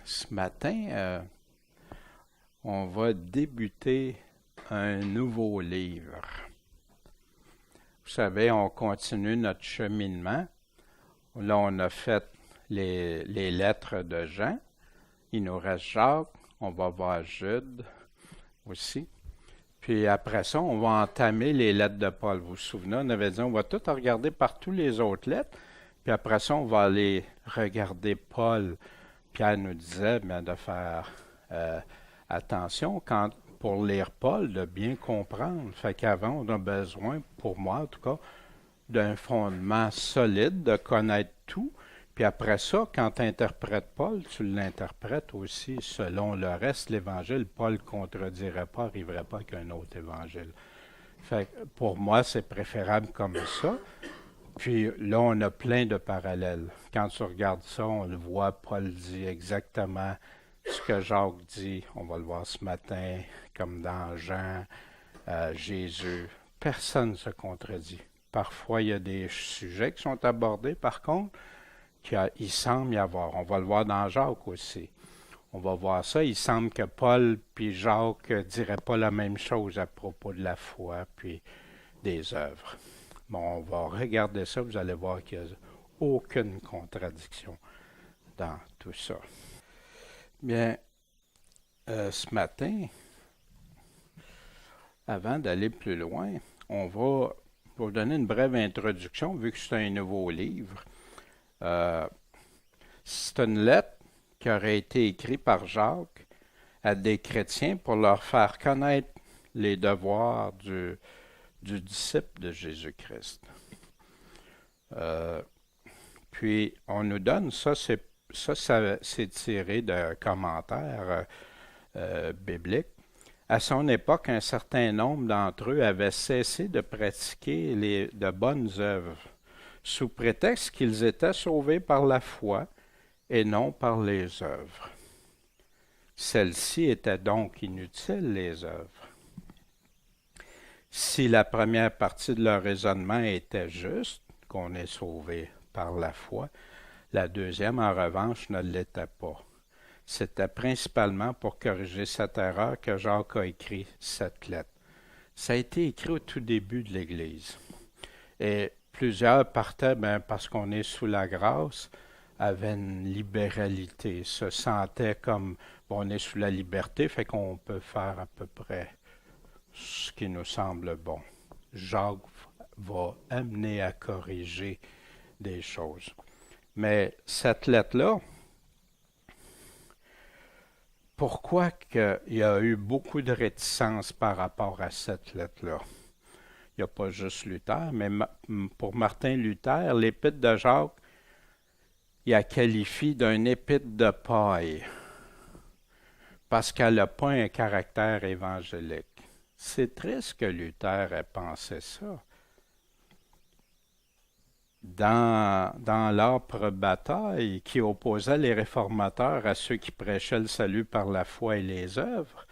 Ce matin, on va débuter un nouveau livre. Vous savez, on continue notre cheminement. Là, on a fait les lettres de Jean. Il nous reste Jacques. On va voir Jude aussi. Puis après ça, on va entamer les lettres de Paul. Vous vous souvenez, on avait dit on va tout regarder par tous les autres lettres. Puis après ça, on va aller regarder Paul. Pierre nous disait de faire attention pour lire Paul, de bien comprendre. Fait qu'avant, on a besoin, pour moi en tout cas, d'un fondement solide, de connaître tout. Puis après ça, quand tu interprètes Paul, tu l'interprètes aussi selon le reste. L'Évangile, Paul ne contredirait pas, n'arriverait pas qu'un autre Évangile. Fait que pour moi, c'est préférable comme ça. Puis là, on a plein de parallèles. Quand tu regardes ça, on le voit, Paul dit exactement ce que Jacques dit. On va le voir ce matin, comme dans Jean, Jésus. Personne ne se contredit. Parfois, il y a des sujets qui sont abordés, par contre, qu'il semble y avoir. On va le voir dans Jacques aussi. On va voir ça. Il semble que Paul puis Jacques ne diraient pas la même chose à propos de la foi puis des œuvres. Bon, on va regarder ça, vous allez voir qu'il n'y a aucune contradiction dans tout ça. Bien, ce matin, avant d'aller plus loin, on va vous donner une brève introduction, vu que c'est un nouveau livre. C'est une lettre qui aurait été écrite par Jacques à des chrétiens pour leur faire connaître les devoirs du disciple de Jésus-Christ. Puis, on nous donne, ça c'est tiré d'un commentaire biblique. À son époque, un certain nombre d'entre eux avaient cessé de pratiquer de bonnes œuvres, sous prétexte qu'ils étaient sauvés par la foi et non par les œuvres. Celles-ci étaient donc inutiles, les œuvres. Si la première partie de leur raisonnement était juste, qu'on est sauvé par la foi, la deuxième, en revanche, ne l'était pas. C'était principalement pour corriger cette erreur que Jacques a écrit cette lettre. Ça a été écrit au tout début de l'Église. Et plusieurs partaient, parce qu'on est sous la grâce, avaient une libéralité, se sentaient comme on est sous la liberté, fait qu'on peut faire à peu près ce qui nous semble bon. Jacques va amener à corriger des choses. Mais cette lettre-là, pourquoi qu'il y a eu beaucoup de réticence par rapport à cette lettre-là? Il n'y a pas juste Luther, mais pour Martin Luther, l'épître de Jacques, il la qualifie d'un épître de paille, parce qu'elle n'a pas un caractère évangélique. C'est triste que Luther ait pensé ça. Dans l'âpre bataille qui opposait les réformateurs à ceux qui prêchaient le salut par la foi et les œuvres,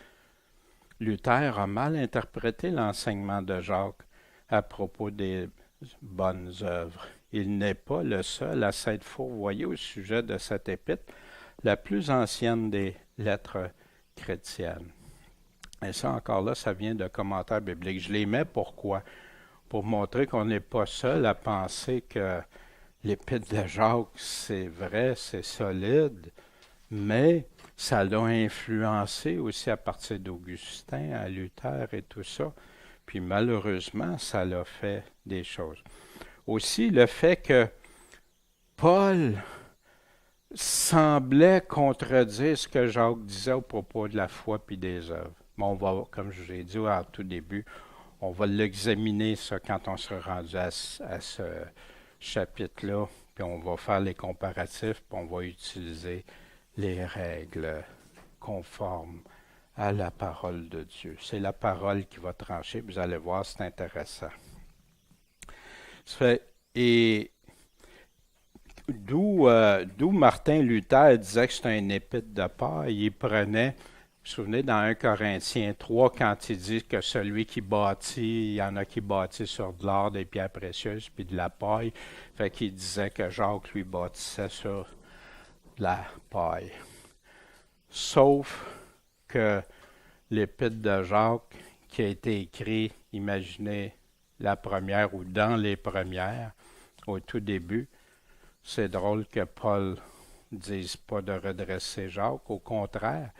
Luther a mal interprété l'enseignement de Jacques à propos des bonnes œuvres. Il n'est pas le seul à s'être fourvoyé au sujet de cette épître, la plus ancienne des lettres chrétiennes. Et ça, encore là, ça vient de commentaires bibliques. Je les mets pourquoi? Pour montrer qu'on n'est pas seul à penser que l'épître de Jacques, c'est vrai, c'est solide, mais ça l'a influencé aussi à partir d'Augustin, à Luther et tout ça. Puis malheureusement, ça l'a fait des choses. Aussi, le fait que Paul semblait contredire ce que Jacques disait au propos de la foi puis des œuvres. Bon, on va, comme je vous ai dit au tout début, on va l'examiner ça quand on sera rendu à ce chapitre-là, puis on va faire les comparatifs, puis on va utiliser les règles conformes à la parole de Dieu. C'est la parole qui va trancher, vous allez voir, c'est intéressant. Et d'où Martin Luther disait que c'était un épître de paille, il prenait. Vous vous souvenez, dans 1 Corinthiens 3, quand il dit que celui qui bâtit, il y en a qui bâtissent sur de l'or, des pierres précieuses, puis de la paille. Fait qu'il disait que Jacques, lui, bâtissait sur de la paille. sauf que l'Épître de Jacques, qui a été écrit, imaginez, la première ou dans les premières, au tout début, c'est drôle que Paul ne dise pas de redresser Jacques. Au contraire,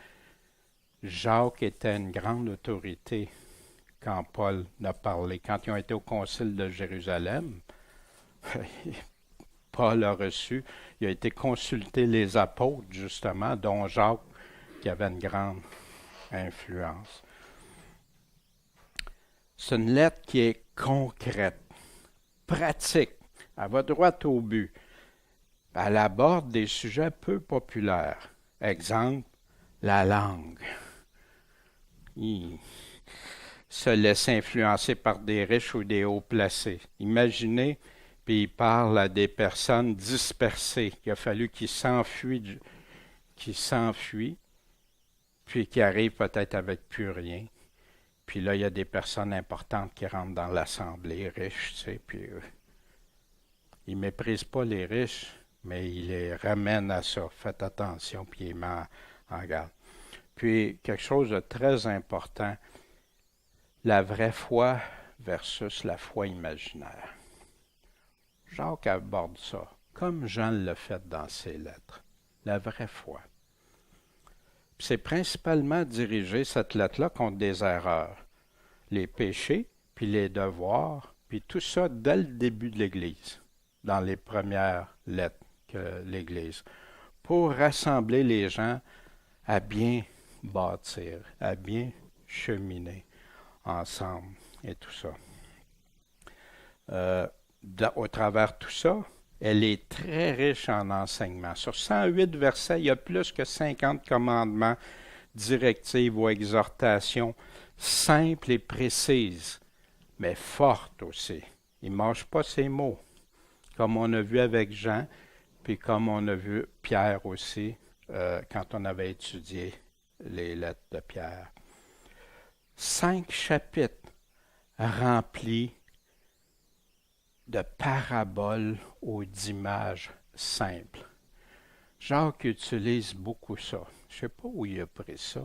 Jacques était une grande autorité quand Paul a parlé. Quand ils ont été au concile de Jérusalem, Paul a reçu, il a été consulter les apôtres, justement, dont Jacques, qui avait une grande influence. C'est une lettre qui est concrète, pratique, elle va droit au but. Elle aborde des sujets peu populaires. Exemple, la langue. Il se laisse influencer par des riches ou des hauts placés. Imaginez, puis il parle à des personnes dispersées. Il a fallu qu'ils s'enfuient, puis qu'ils arrivent peut-être avec plus rien. Puis là, il y a des personnes importantes qui rentrent dans l'assemblée, riches, tu sais, puis ils ne méprisent pas les riches, mais ils les ramènent à ça. Faites attention, puis ils les mettent en garde. Puis, quelque chose de très important, la vraie foi versus la foi imaginaire. Jacques aborde ça, comme Jean l'a fait dans ses lettres. La vraie foi. Puis c'est principalement dirigé, cette lettre-là, contre des erreurs. Les péchés, puis les devoirs, puis tout ça dès le début de l'Église, dans les premières lettres que l'Église, pour rassembler les gens à bien bâtir, à bien cheminer ensemble et tout ça. Au travers de tout ça, elle est très riche en enseignements. Sur 108 versets, il y a plus que 50 commandements, directives ou exhortations simples et précises, mais fortes aussi. Il ne mâche pas ses mots, comme on a vu avec Jean, puis comme on a vu Pierre aussi, quand on avait étudié les lettres de Pierre. 5 chapitres remplis de paraboles ou d'images simples. Jacques utilise beaucoup ça. Je ne sais pas où il a pris ça.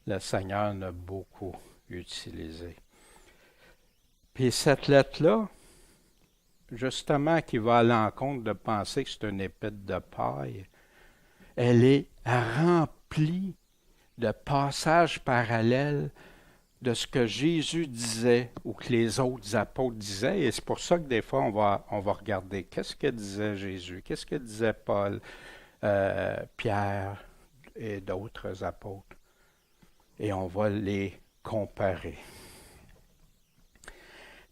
Le Seigneur l'a beaucoup utilisé. Puis cette lettre-là, justement, qui va à l'encontre de penser que c'est une épître de paille, elle est remplie de passages parallèles de ce que Jésus disait ou que les autres apôtres disaient. Et c'est pour ça que des fois, on va regarder qu'est-ce que disait Jésus, qu'est-ce que disait Paul, Pierre et d'autres apôtres. Et on va les comparer.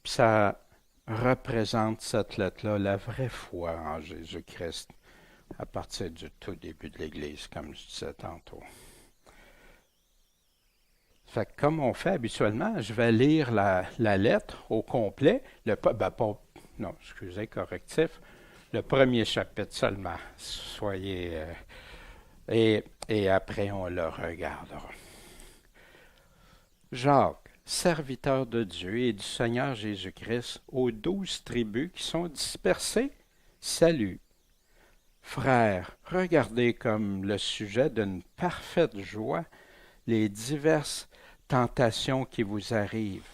Puis ça représente, cette lettre-là, la vraie foi en Jésus-Christ à partir du tout début de l'Église, comme je disais tantôt. Fait que comme on fait habituellement, je vais lire la lettre au complet. Correctif. Le premier chapitre seulement. Soyez... et après, on le regardera. Jacques, serviteur de Dieu et du Seigneur Jésus-Christ, aux 12 tribus qui sont dispersées, salut. Frères, regardez comme le sujet d'une parfaite joie les diverses tentations qui vous arrivent,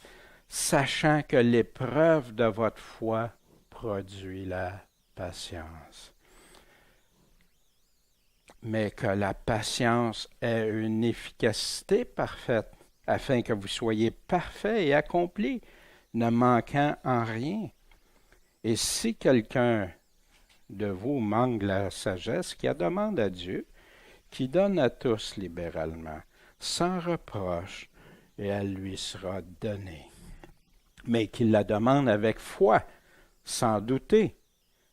sachant que l'épreuve de votre foi produit la patience. Mais que la patience ait une efficacité parfaite, afin que vous soyez parfaits et accomplis, ne manquant en rien. Et si quelqu'un de vous manque la sagesse, qu'il la demande à Dieu, qui donne à tous libéralement, sans reproche, et elle lui sera donnée. Mais qu'il la demande avec foi, sans douter,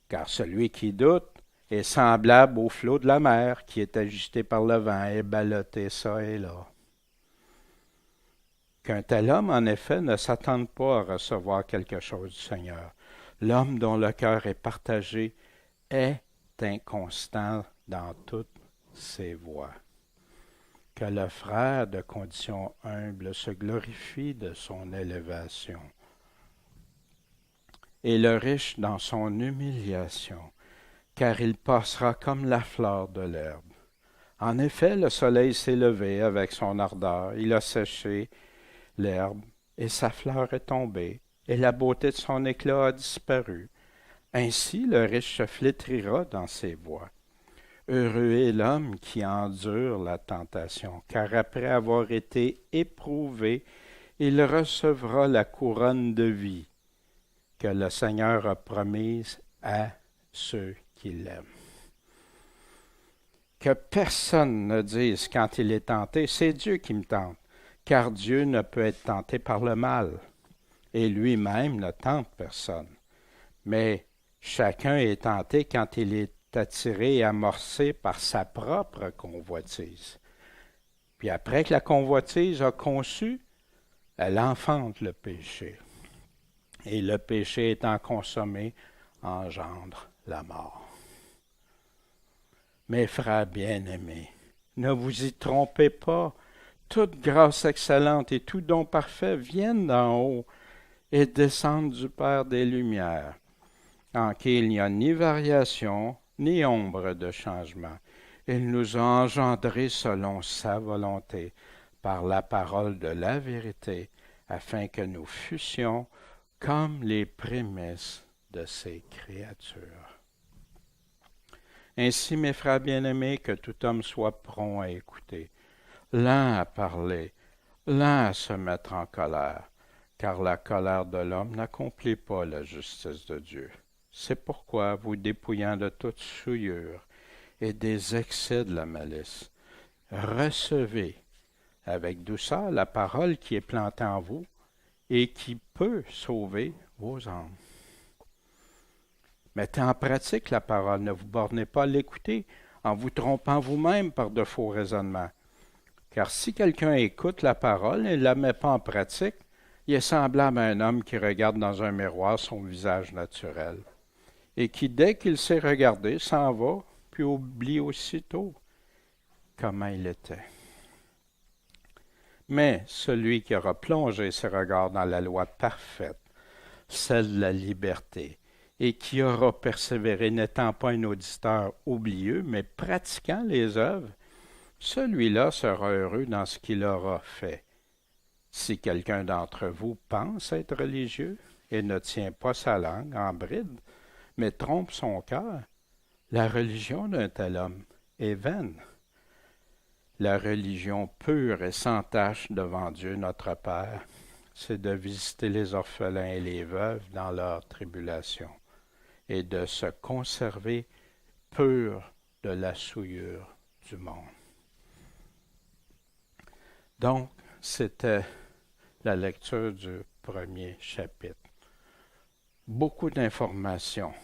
car celui qui doute est semblable au flot de la mer qui est agité par le vent et ballotté ça et là. Qu'un tel homme, en effet, ne s'attende pas à recevoir quelque chose du Seigneur. L'homme dont le cœur est partagé est inconstant dans toutes ses voies. Que le frère de condition humble se glorifie de son élévation, et le riche dans son humiliation, car il passera comme la fleur de l'herbe. En effet, le soleil s'est levé avec son ardeur, il a séché l'herbe, et sa fleur est tombée, et la beauté de son éclat a disparu. Ainsi le riche se flétrira dans ses voies. Heureux est l'homme qui endure la tentation, car après avoir été éprouvé, il recevra la couronne de vie que le Seigneur a promise à ceux qui l'aiment. Que personne ne dise quand il est tenté, c'est Dieu qui me tente, car Dieu ne peut être tenté par le mal, et lui-même ne tente personne. Mais chacun est tenté quand il est attiré et amorcé par sa propre convoitise. Puis après que la convoitise a conçu, elle enfante le péché. Et le péché étant consommé, engendre la mort. Mes frères bien-aimés, ne vous y trompez pas. Toute grâce excellente et tout don parfait viennent d'en haut et descendent du Père des Lumières, en qui il n'y a ni variation, ni ombre de changement. Il nous a engendrés selon sa volonté, par la parole de la vérité, afin que nous fussions comme les prémices de ses créatures. Ainsi, mes frères bien-aimés, que tout homme soit prompt à écouter, lent à parler, lent à se mettre en colère, car la colère de l'homme n'accomplit pas la justice de Dieu. C'est pourquoi, vous dépouillant de toute souillure et des excès de la malice, recevez avec douceur la parole qui est plantée en vous et qui peut sauver vos âmes. Mettez en pratique la parole, ne vous bornez pas à l'écouter en vous trompant vous-même par de faux raisonnements. Car si quelqu'un écoute la parole et ne la met pas en pratique, il est semblable à un homme qui regarde dans un miroir son visage naturel et qui, dès qu'il s'est regardé, s'en va, puis oublie aussitôt comment il était. Mais celui qui aura plongé ses regards dans la loi parfaite, celle de la liberté, et qui aura persévéré, n'étant pas un auditeur oublieux, mais pratiquant les œuvres, celui-là sera heureux dans ce qu'il aura fait. Si quelqu'un d'entre vous pense être religieux et ne tient pas sa langue en bride, mais trompe son cœur, la religion d'un tel homme est vaine. La religion pure et sans tache devant Dieu notre Père, c'est de visiter les orphelins et les veuves dans leur tribulation et de se conserver pur de la souillure du monde. Donc, c'était la lecture du premier chapitre. Beaucoup d'informations.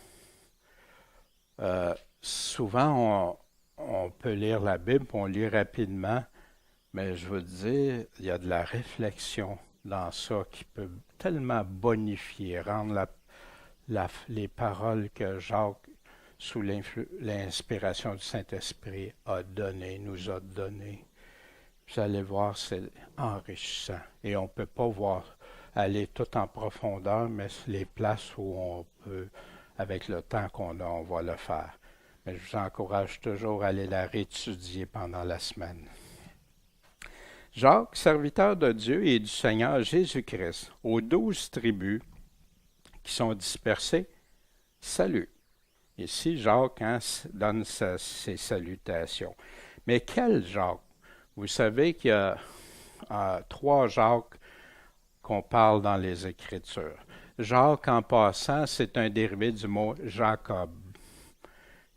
Souvent, on peut lire la Bible, on lit rapidement, mais je veux dire, il y a de la réflexion dans ça qui peut tellement bonifier, rendre les paroles que Jacques, sous l'inspiration du Saint-Esprit, nous a données. Vous allez voir, c'est enrichissant. Et on ne peut pas aller tout en profondeur, mais les places où on peut, avec le temps qu'on a, on va le faire. Mais je vous encourage toujours à aller la réétudier pendant la semaine. Jacques, serviteur de Dieu et du Seigneur Jésus-Christ, aux 12 tribus qui sont dispersées, salut. Ici, Jacques donne ses salutations. Mais quel Jacques? Vous savez qu'il y a 3 Jacques qu'on parle dans les Écritures. Jacques, en passant, c'est un dérivé du mot Jacob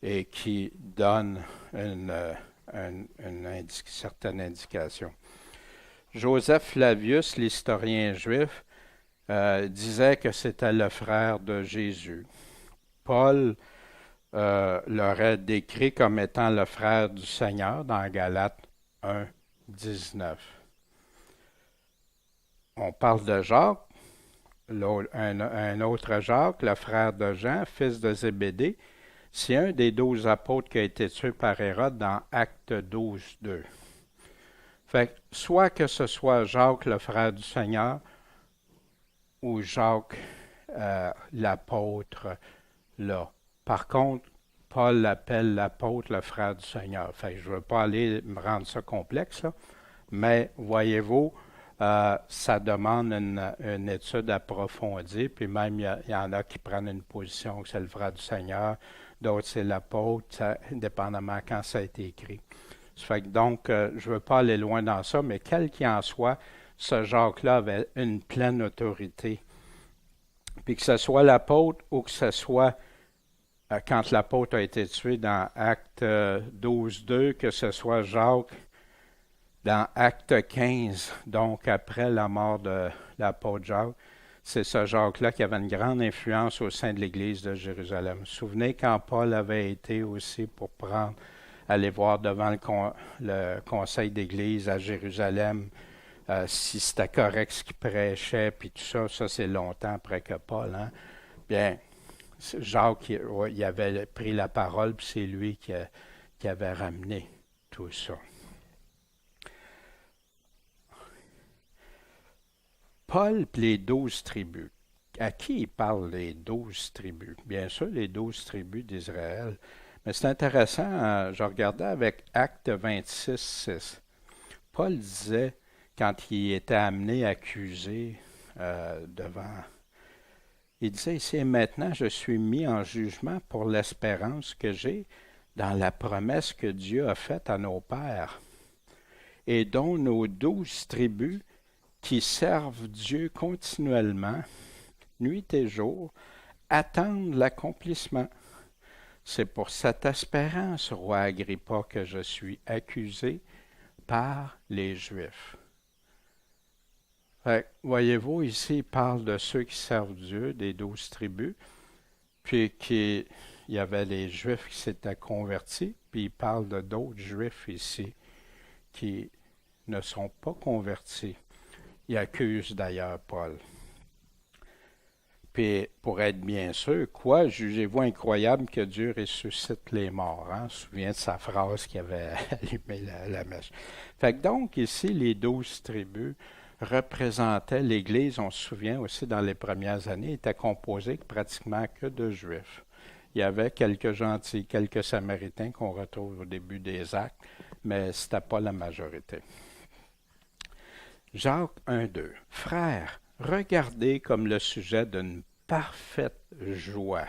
et qui donne une certaine indication. Joseph Flavius, l'historien juif, disait que c'était le frère de Jésus. Paul l'aurait décrit comme étant le frère du Seigneur dans Galates 1, 19. On parle de Jacques, un autre Jacques, le frère de Jean, fils de Zébédée. C'est un des 12 apôtres qui a été tué par Hérode dans Acte 12, 2. Fait que, soit que ce soit Jacques, le frère du Seigneur, ou Jacques, l'apôtre, là. Par contre, Paul l'appelle l'apôtre, le frère du Seigneur. Fait que je ne veux pas aller me rendre ça complexe, là, mais voyez-vous, ça demande une étude approfondie, puis même il y en a qui prennent une position que c'est le frère du Seigneur, d'autres c'est l'apôtre, dépendamment quand ça a été écrit. Ça fait que donc, je ne veux pas aller loin dans ça, mais quel qu'il en soit, ce Jacques-là avait une pleine autorité. Puis que ce soit l'apôtre ou que ce soit quand l'apôtre a été tué dans Acte 12.2, que ce soit Jacques dans Acte 15, donc après la mort de l'apôtre Jacques, c'est ce Jacques-là qui avait une grande influence au sein de l'Église de Jérusalem. Vous vous souvenez quand Paul avait été aussi pour aller voir devant le conseil d'Église à Jérusalem si c'était correct ce qu'il prêchait, puis tout ça, ça c'est longtemps après que Paul, hein? Bien, Jacques, il avait pris la parole, puis c'est lui qui avait ramené tout ça. Paul et les 12 tribus. À qui il parle les 12 tribus? Bien sûr, les 12 tribus d'Israël. Mais c'est intéressant, je regardais avec Acte 26, 6. Paul disait, quand il était amené accusé devant, il disait ici, et maintenant je suis mis en jugement pour l'espérance que j'ai dans la promesse que Dieu a faite à nos pères, et dont nos 12 tribus qui servent Dieu continuellement, nuit et jour, attendent l'accomplissement. C'est pour cette espérance, roi Agrippa, que je suis accusé par les Juifs. Voyez-vous, ici, il parle de ceux qui servent Dieu, des 12 tribus, puis il y avait les Juifs qui s'étaient convertis, puis il parle de d'autres Juifs ici qui ne sont pas convertis. Il accuse d'ailleurs Paul. Puis, pour être bien sûr, quoi, jugez-vous incroyable que Dieu ressuscite les morts? Hein? Je me souviens de sa phrase qui avait allumé la mèche. Fait que donc, ici, les 12 tribus représentaient l'Église, on se souvient aussi dans les premières années, était composée pratiquement que de Juifs. Il y avait quelques gentils, quelques Samaritains qu'on retrouve au début des Actes, mais ce n'était pas la majorité. Jacques 1,2. Frères, regardez comme le sujet d'une parfaite joie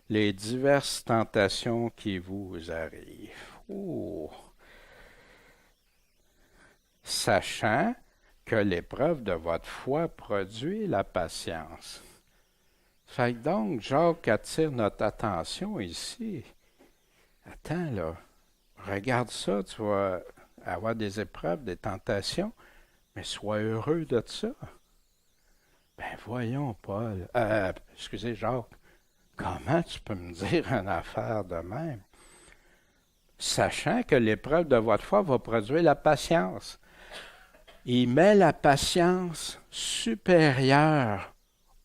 les diverses tentations qui vous arrivent. Oh. Sachant que l'épreuve de votre foi produit la patience. Fait que donc, Jacques attire notre attention ici. Attends là, regarde ça, tu vas avoir des épreuves, des tentations, mais sois heureux de ça. Ben voyons, Paul. Excusez, Jacques, comment tu peux me dire une affaire de même? Sachant que l'épreuve de votre foi va produire la patience. Il met la patience supérieure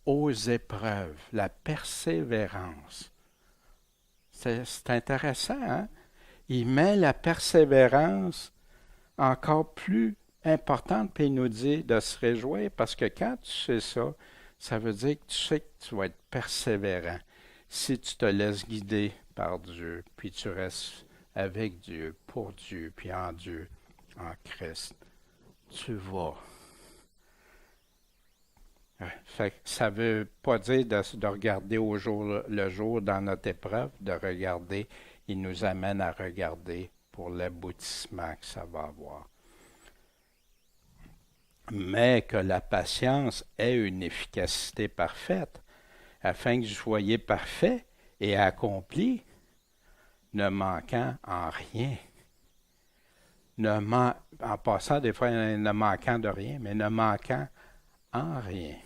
aux épreuves, la persévérance. C'est intéressant, hein? Il met la persévérance encore plus importante, puis il nous dit de se réjouir, parce que quand tu sais ça, ça veut dire que tu sais que tu vas être persévérant. Si tu te laisses guider par Dieu, puis tu restes avec Dieu, pour Dieu, puis en Dieu, en Christ, tu vas. Fait que ça ne veut pas dire de regarder au jour le jour dans notre épreuve, de regarder, il nous amène à regarder pour l'aboutissement que ça va avoir. Mais que la patience ait une efficacité parfaite, afin que vous soyez parfait et accompli, ne manquant en rien. En passant, des fois, ne manquant de rien, mais ne manquant en rien.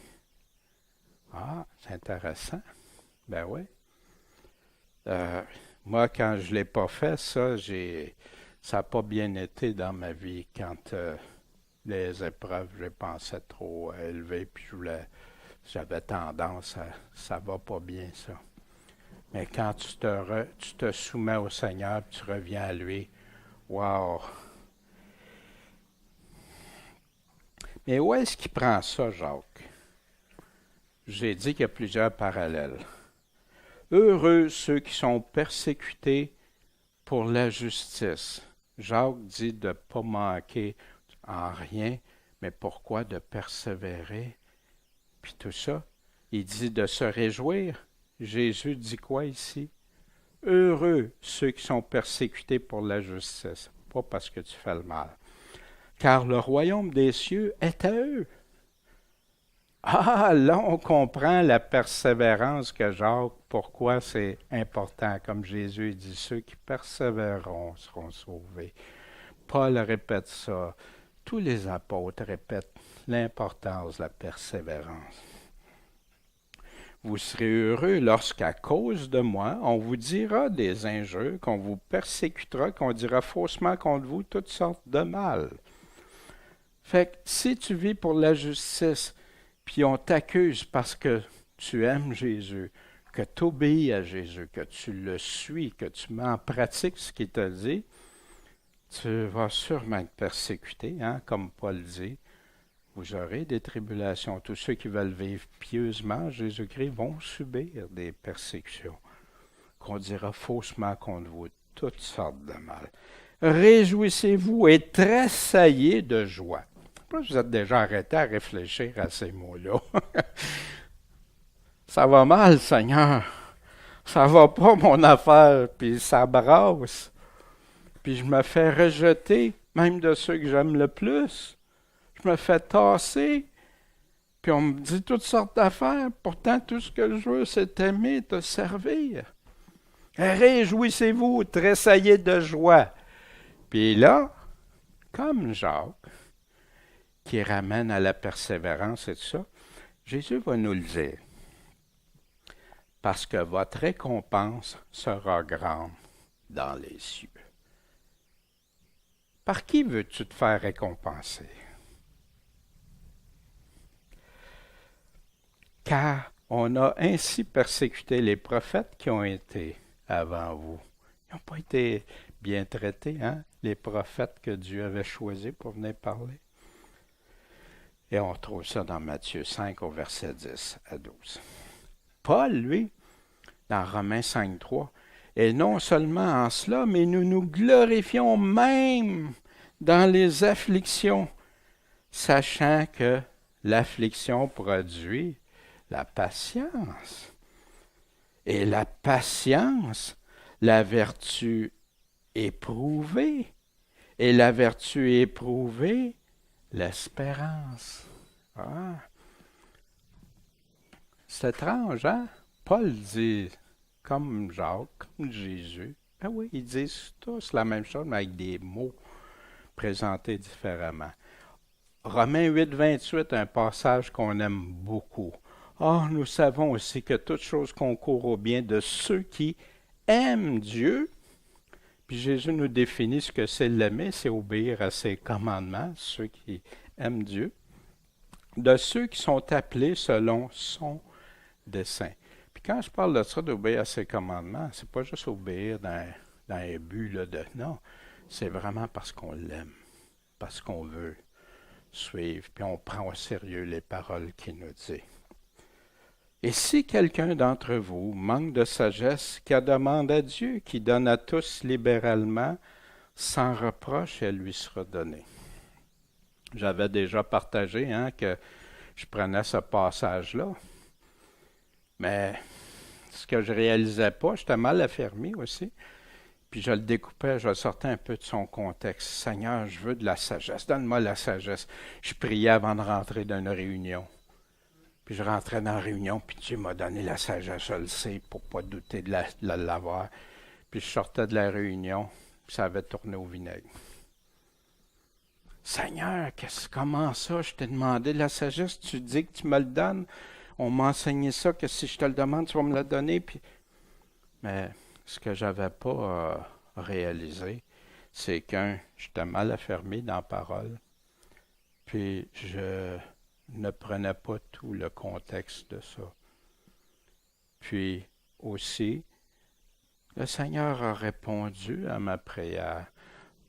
Ah, c'est intéressant. Ben oui. Moi, quand je ne l'ai pas fait, ça n'a pas bien été dans ma vie. Quand les épreuves, je pensais trop élevées, puis j'avais tendance à, ça va pas bien, ça. Mais quand tu te soumets au Seigneur, puis tu reviens à lui, wow! Mais où est-ce qu'il prend ça, Jacques? J'ai dit qu'il y a plusieurs parallèles. Heureux ceux qui sont persécutés pour la justice. Jacques dit de ne pas manquer en rien, mais pourquoi de persévérer? Puis tout ça, il dit de se réjouir. Jésus dit quoi ici? Heureux ceux qui sont persécutés pour la justice, pas parce que tu fais le mal. Car le royaume des cieux est à eux. Ah, là, on comprend la persévérance que Jacques, pourquoi c'est important. Comme Jésus dit, ceux qui persévéreront seront sauvés. Paul répète ça. Tous les apôtres répètent l'importance de la persévérance. Vous serez heureux lorsqu'à cause de moi, on vous dira des injures, qu'on vous persécutera, qu'on dira faussement contre vous toutes sortes de mal. Fait que si tu vis pour la justice, puis on t'accuse parce que tu aimes Jésus, que tu obéis à Jésus, que tu le suis, que tu mets en pratique ce qu'il t'a dit, tu vas sûrement être persécuté, hein, comme Paul dit. Vous aurez des tribulations. Tous ceux qui veulent vivre pieusement, Jésus-Christ, vont subir des persécutions, qu'on dira faussement contre vous, toutes sortes de mal. Réjouissez-vous et tressaillez de joie. Vous êtes déjà arrêté à réfléchir à ces mots-là. Ça va mal, Seigneur. Ça va pas, mon affaire, puis ça brasse. Puis je me fais rejeter, même de ceux que j'aime le plus. Je me fais tasser. Puis on me dit toutes sortes d'affaires. Pourtant, tout ce que je veux, c'est t'aimer, te servir. Réjouissez-vous, tressaillez de joie. Puis là, comme Jacques, qui ramène à la persévérance et tout ça, Jésus va nous le dire. Parce que votre récompense sera grande dans les cieux. Par qui veux-tu te faire récompenser? Car on a ainsi persécuté les prophètes qui ont été avant vous. Ils n'ont pas été bien traités, hein? Les prophètes que Dieu avait choisis pour venir parler. Et on trouve ça dans Matthieu 5 au verset 10 à 12. Paul, lui, dans Romains 5, 3, et non seulement en cela, mais nous nous glorifions même dans les afflictions, sachant que l'affliction produit la patience. Et la patience, la vertu éprouvée. Et la vertu éprouvée, l'espérance. Ah. C'est étrange, hein? Paul dit, comme Jacques, comme Jésus. Ben oui, ils disent tous la même chose, mais avec des mots présentés différemment. Romains 8, 28, un passage qu'on aime beaucoup. Or, nous savons aussi que toute chose concourt au bien de ceux qui aiment Dieu. Puis Jésus nous définit ce que c'est l'aimer, c'est obéir à ses commandements, ceux qui aiment Dieu. De ceux qui sont appelés selon son dessein. Puis quand je parle de ça, d'obéir à ses commandements, c'est pas juste obéir dans un but là, de... Non, c'est vraiment parce qu'on l'aime, parce qu'on veut suivre, puis on prend au sérieux les paroles qu'il nous dit. Et si quelqu'un d'entre vous manque de sagesse, qu'il demande à Dieu, qui donne à tous libéralement, sans reproche, elle lui sera donnée. J'avais déjà partagé que je prenais ce passage-là, mais ce que je réalisais pas, j'étais mal affermi aussi, puis je le découpais, je le sortais un peu de son contexte. Seigneur, je veux de la sagesse, donne-moi la sagesse. Je priais avant de rentrer dans une réunion. Puis je rentrais dans la réunion, puis Dieu m'a donné la sagesse, je le sais, pour ne pas douter de l'avoir. Puis je sortais de la réunion, puis ça avait tourné au vinaigre. Seigneur, comment ça? Je t'ai demandé de la sagesse, tu dis que tu me le donnes. On m'a enseigné ça, que si je te le demande, tu vas me le donner. Puis... Mais ce que je n'avais pas réalisé, c'est j'étais mal affermi dans la parole. Puis je ne prenais pas tout le contexte de ça. Puis aussi, le Seigneur a répondu à ma prière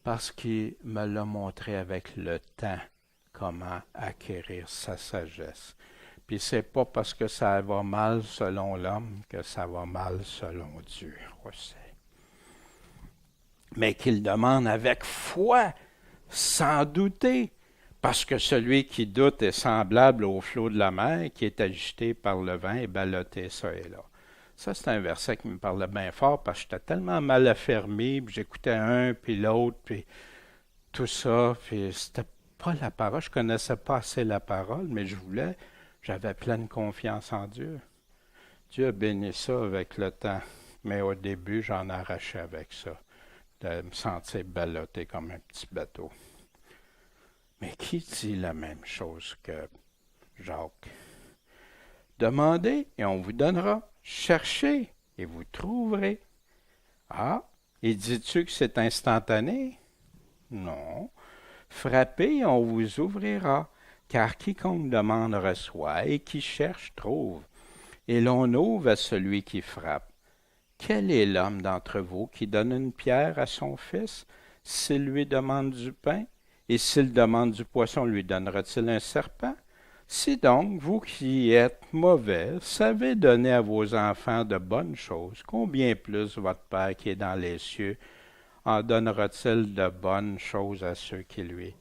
parce qu'il me l'a montré avec le temps comment acquérir sa sagesse. Puis c'est pas parce que ça va mal selon l'homme que ça va mal selon Dieu aussi. Mais qu'il demande avec foi, sans douter, parce que celui qui doute est semblable au flot de la mer qui est agité par le vent et ballotté ça et là. Ça, c'est un verset qui me parlait bien fort parce que j'étais tellement mal affermi, puis j'écoutais un, puis l'autre, puis tout ça, puis c'était pas la parole. Je connaissais pas assez la parole, mais j'avais pleine confiance en Dieu. Dieu a béni ça avec le temps, mais au début, j'en arrachais avec ça, de me sentir ballotté comme un petit bateau. Mais qui dit la même chose que Jacques? Demandez et on vous donnera. Cherchez et vous trouverez. Ah, et dis-tu que c'est instantané? Non. Frappez et on vous ouvrira, car quiconque demande reçoit et qui cherche trouve. Et l'on ouvre à celui qui frappe. Quel est l'homme d'entre vous qui donne une pierre à son fils s'il lui demande du pain? Et s'il demande du poisson, lui donnera-t-il un serpent? Si donc, vous qui êtes mauvais, savez donner à vos enfants de bonnes choses, combien plus votre Père qui est dans les cieux en donnera-t-il de bonnes choses à ceux qui lui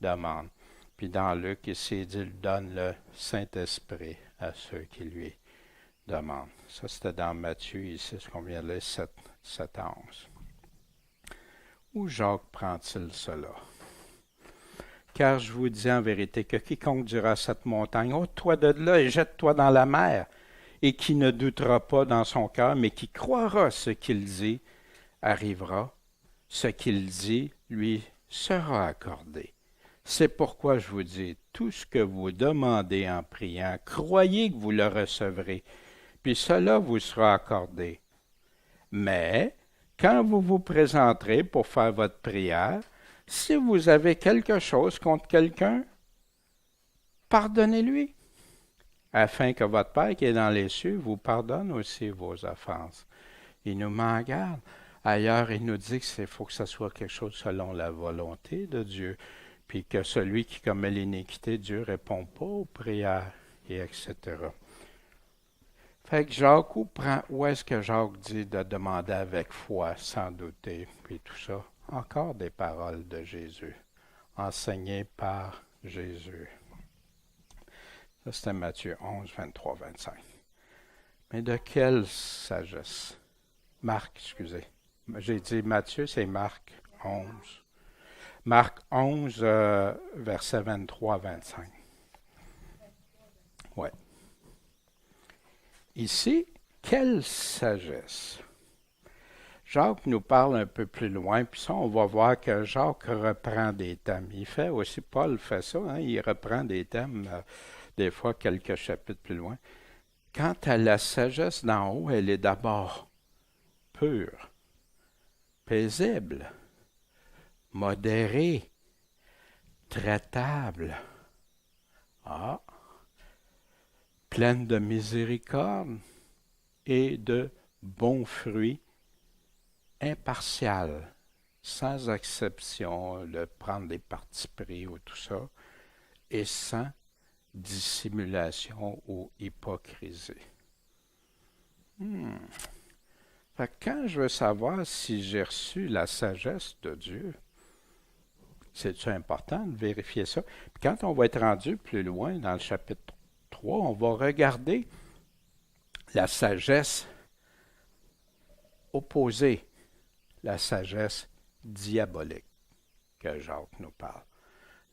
demandent? Puis dans Luc, ici, il dit, il donne le Saint-Esprit à ceux qui lui demandent. Ça, c'était dans Matthieu, ici, ce qu'on vient de lire, 7 à 11. Où Jacques prend-il cela? Car je vous dis en vérité que quiconque dira à cette montagne, ôte-toi de là et jette-toi dans la mer, et qui ne doutera pas dans son cœur, mais qui croira ce qu'il dit, arrivera. Ce qu'il dit lui sera accordé. C'est pourquoi je vous dis, tout ce que vous demandez en priant, croyez que vous le recevrez, puis cela vous sera accordé. Mais, quand vous vous présenterez pour faire votre prière, si vous avez quelque chose contre quelqu'un, pardonnez-lui, afin que votre Père qui est dans les cieux vous pardonne aussi vos offenses. Il nous met en garde. Ailleurs, il nous dit qu'il faut que ce soit quelque chose selon la volonté de Dieu, puis que celui qui commet l'iniquité, Dieu ne répond pas aux prières, et etc. Fait que Jacques, où est-ce que Jacques dit de demander avec foi, sans douter, puis tout ça? Encore des paroles de Jésus, enseignées par Jésus. Ça, c'était Matthieu 11, 23, 25. Mais de quelle sagesse? Marc, excusez. J'ai dit Matthieu, c'est Marc 11. Marc 11, versets 23, 25. Ouais. Ici, quelle sagesse? Jacques nous parle un peu plus loin, puis ça, on va voir que Jacques reprend des thèmes. Il fait aussi, Paul fait ça, hein, il reprend des thèmes, des fois quelques chapitres plus loin. Quant à la sagesse d'en haut, elle est d'abord pure, paisible, modérée, traitable, pleine de miséricorde et de bons fruits, impartial, sans exception, de prendre des partis pris ou tout ça, et sans dissimulation ou hypocrisie. Fait que quand je veux savoir si j'ai reçu la sagesse de Dieu, c'est important de vérifier ça. Puis quand on va être rendu plus loin dans le chapitre 3, on va regarder la sagesse opposée, la sagesse diabolique que Jacques nous parle.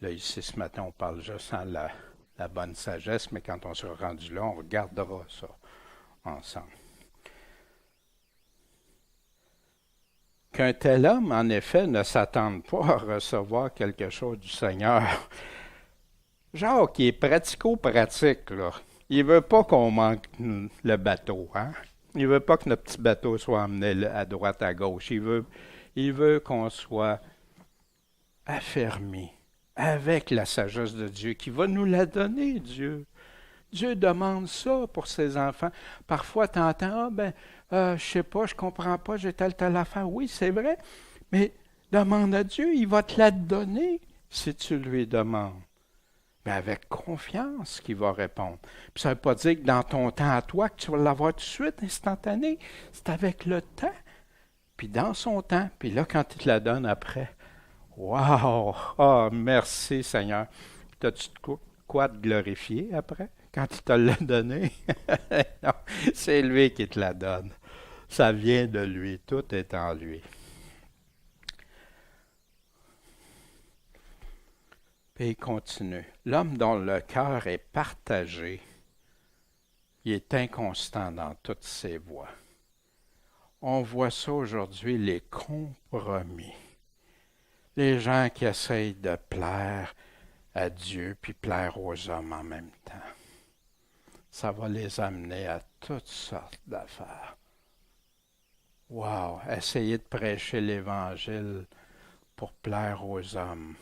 Là, ici, ce matin, on parle juste en la bonne sagesse, mais quand on sera rendu là, on regardera ça ensemble. Qu'un tel homme, en effet, ne s'attende pas à recevoir quelque chose du Seigneur. Jacques, il est pratico-pratique, là. Il veut pas qu'on manque le bateau, hein? Il veut pas que notre petit bateau soit emmené à droite, à gauche. Il veut qu'on soit affermi avec la sagesse de Dieu, qui va nous la donner, Dieu. Dieu demande ça pour ses enfants. Parfois, tu entends, je sais pas, je comprends pas, j'ai telle affaire. Oui, c'est vrai, mais demande à Dieu, il va te la donner si tu lui demandes. mais avec confiance qu'il va répondre. Puis ça ne veut pas dire que dans ton temps à toi, que tu vas l'avoir tout de suite, instantané. C'est avec le temps, puis dans son temps. Puis là, quand il te la donne après, wow! Ah, merci Seigneur. Puis as-tu de quoi te glorifier après, quand il te l'a donné? Non, c'est lui qui te la donne. Ça vient de lui, tout est en lui. Et il continue. L'homme dont le cœur est partagé, il est inconstant dans toutes ses voies. On voit ça aujourd'hui, les compromis. Les gens qui essayent de plaire à Dieu puis plaire aux hommes en même temps. Ça va les amener à toutes sortes d'affaires. Wow! Essayer de prêcher l'Évangile pour plaire aux hommes,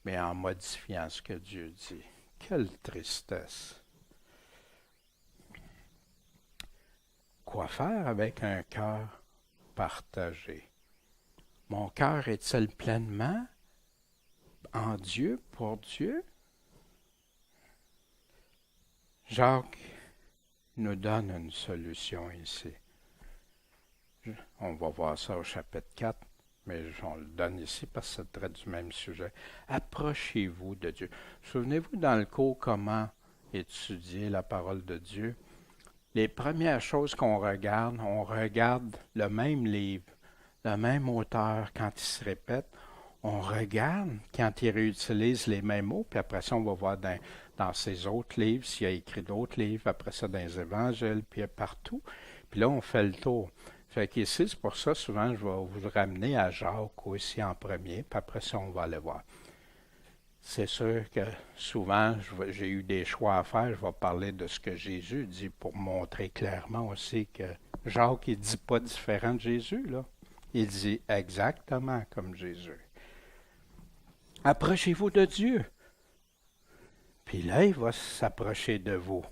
mais en modifiant ce que Dieu dit. Quelle tristesse! Quoi faire avec un cœur partagé? Mon cœur est-il pleinement en Dieu, pour Dieu? Jacques nous donne une solution ici. On va voir ça au chapitre 4, mais on le donne ici parce que ça traite du même sujet. Approchez-vous de Dieu. Souvenez-vous dans le cours comment étudier la parole de Dieu. Les premières choses qu'on regarde, on regarde le même livre, le même auteur quand il se répète. On regarde quand il réutilise les mêmes mots, puis après ça, on va voir dans ses autres livres, s'il a écrit d'autres livres, après ça dans les évangiles, puis partout. Puis là, on fait le tour. Fait qu'ici, c'est pour ça, souvent, je vais vous ramener à Jacques aussi en premier, puis après ça, on va aller voir. C'est sûr que souvent, j'ai eu des choix à faire. Je vais parler de ce que Jésus dit pour montrer clairement aussi que Jacques, il ne dit pas différent de Jésus, là. Il dit exactement comme Jésus. Approchez-vous de Dieu. Puis là, il va s'approcher de vous.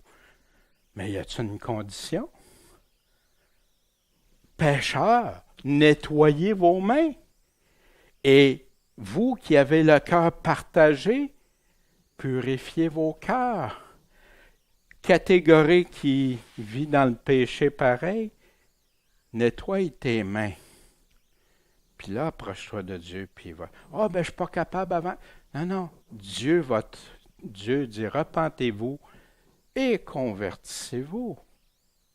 Mais y a-t-il une condition? Pécheurs, nettoyez vos mains. Et vous qui avez le cœur partagé, purifiez vos cœurs. Catégorie qui vit dans le péché pareil, nettoie tes mains. Puis là, approche-toi de Dieu, puis il va. Ah, ben, je ne suis pas capable avant. Non. Dieu dit, repentez-vous et convertissez-vous.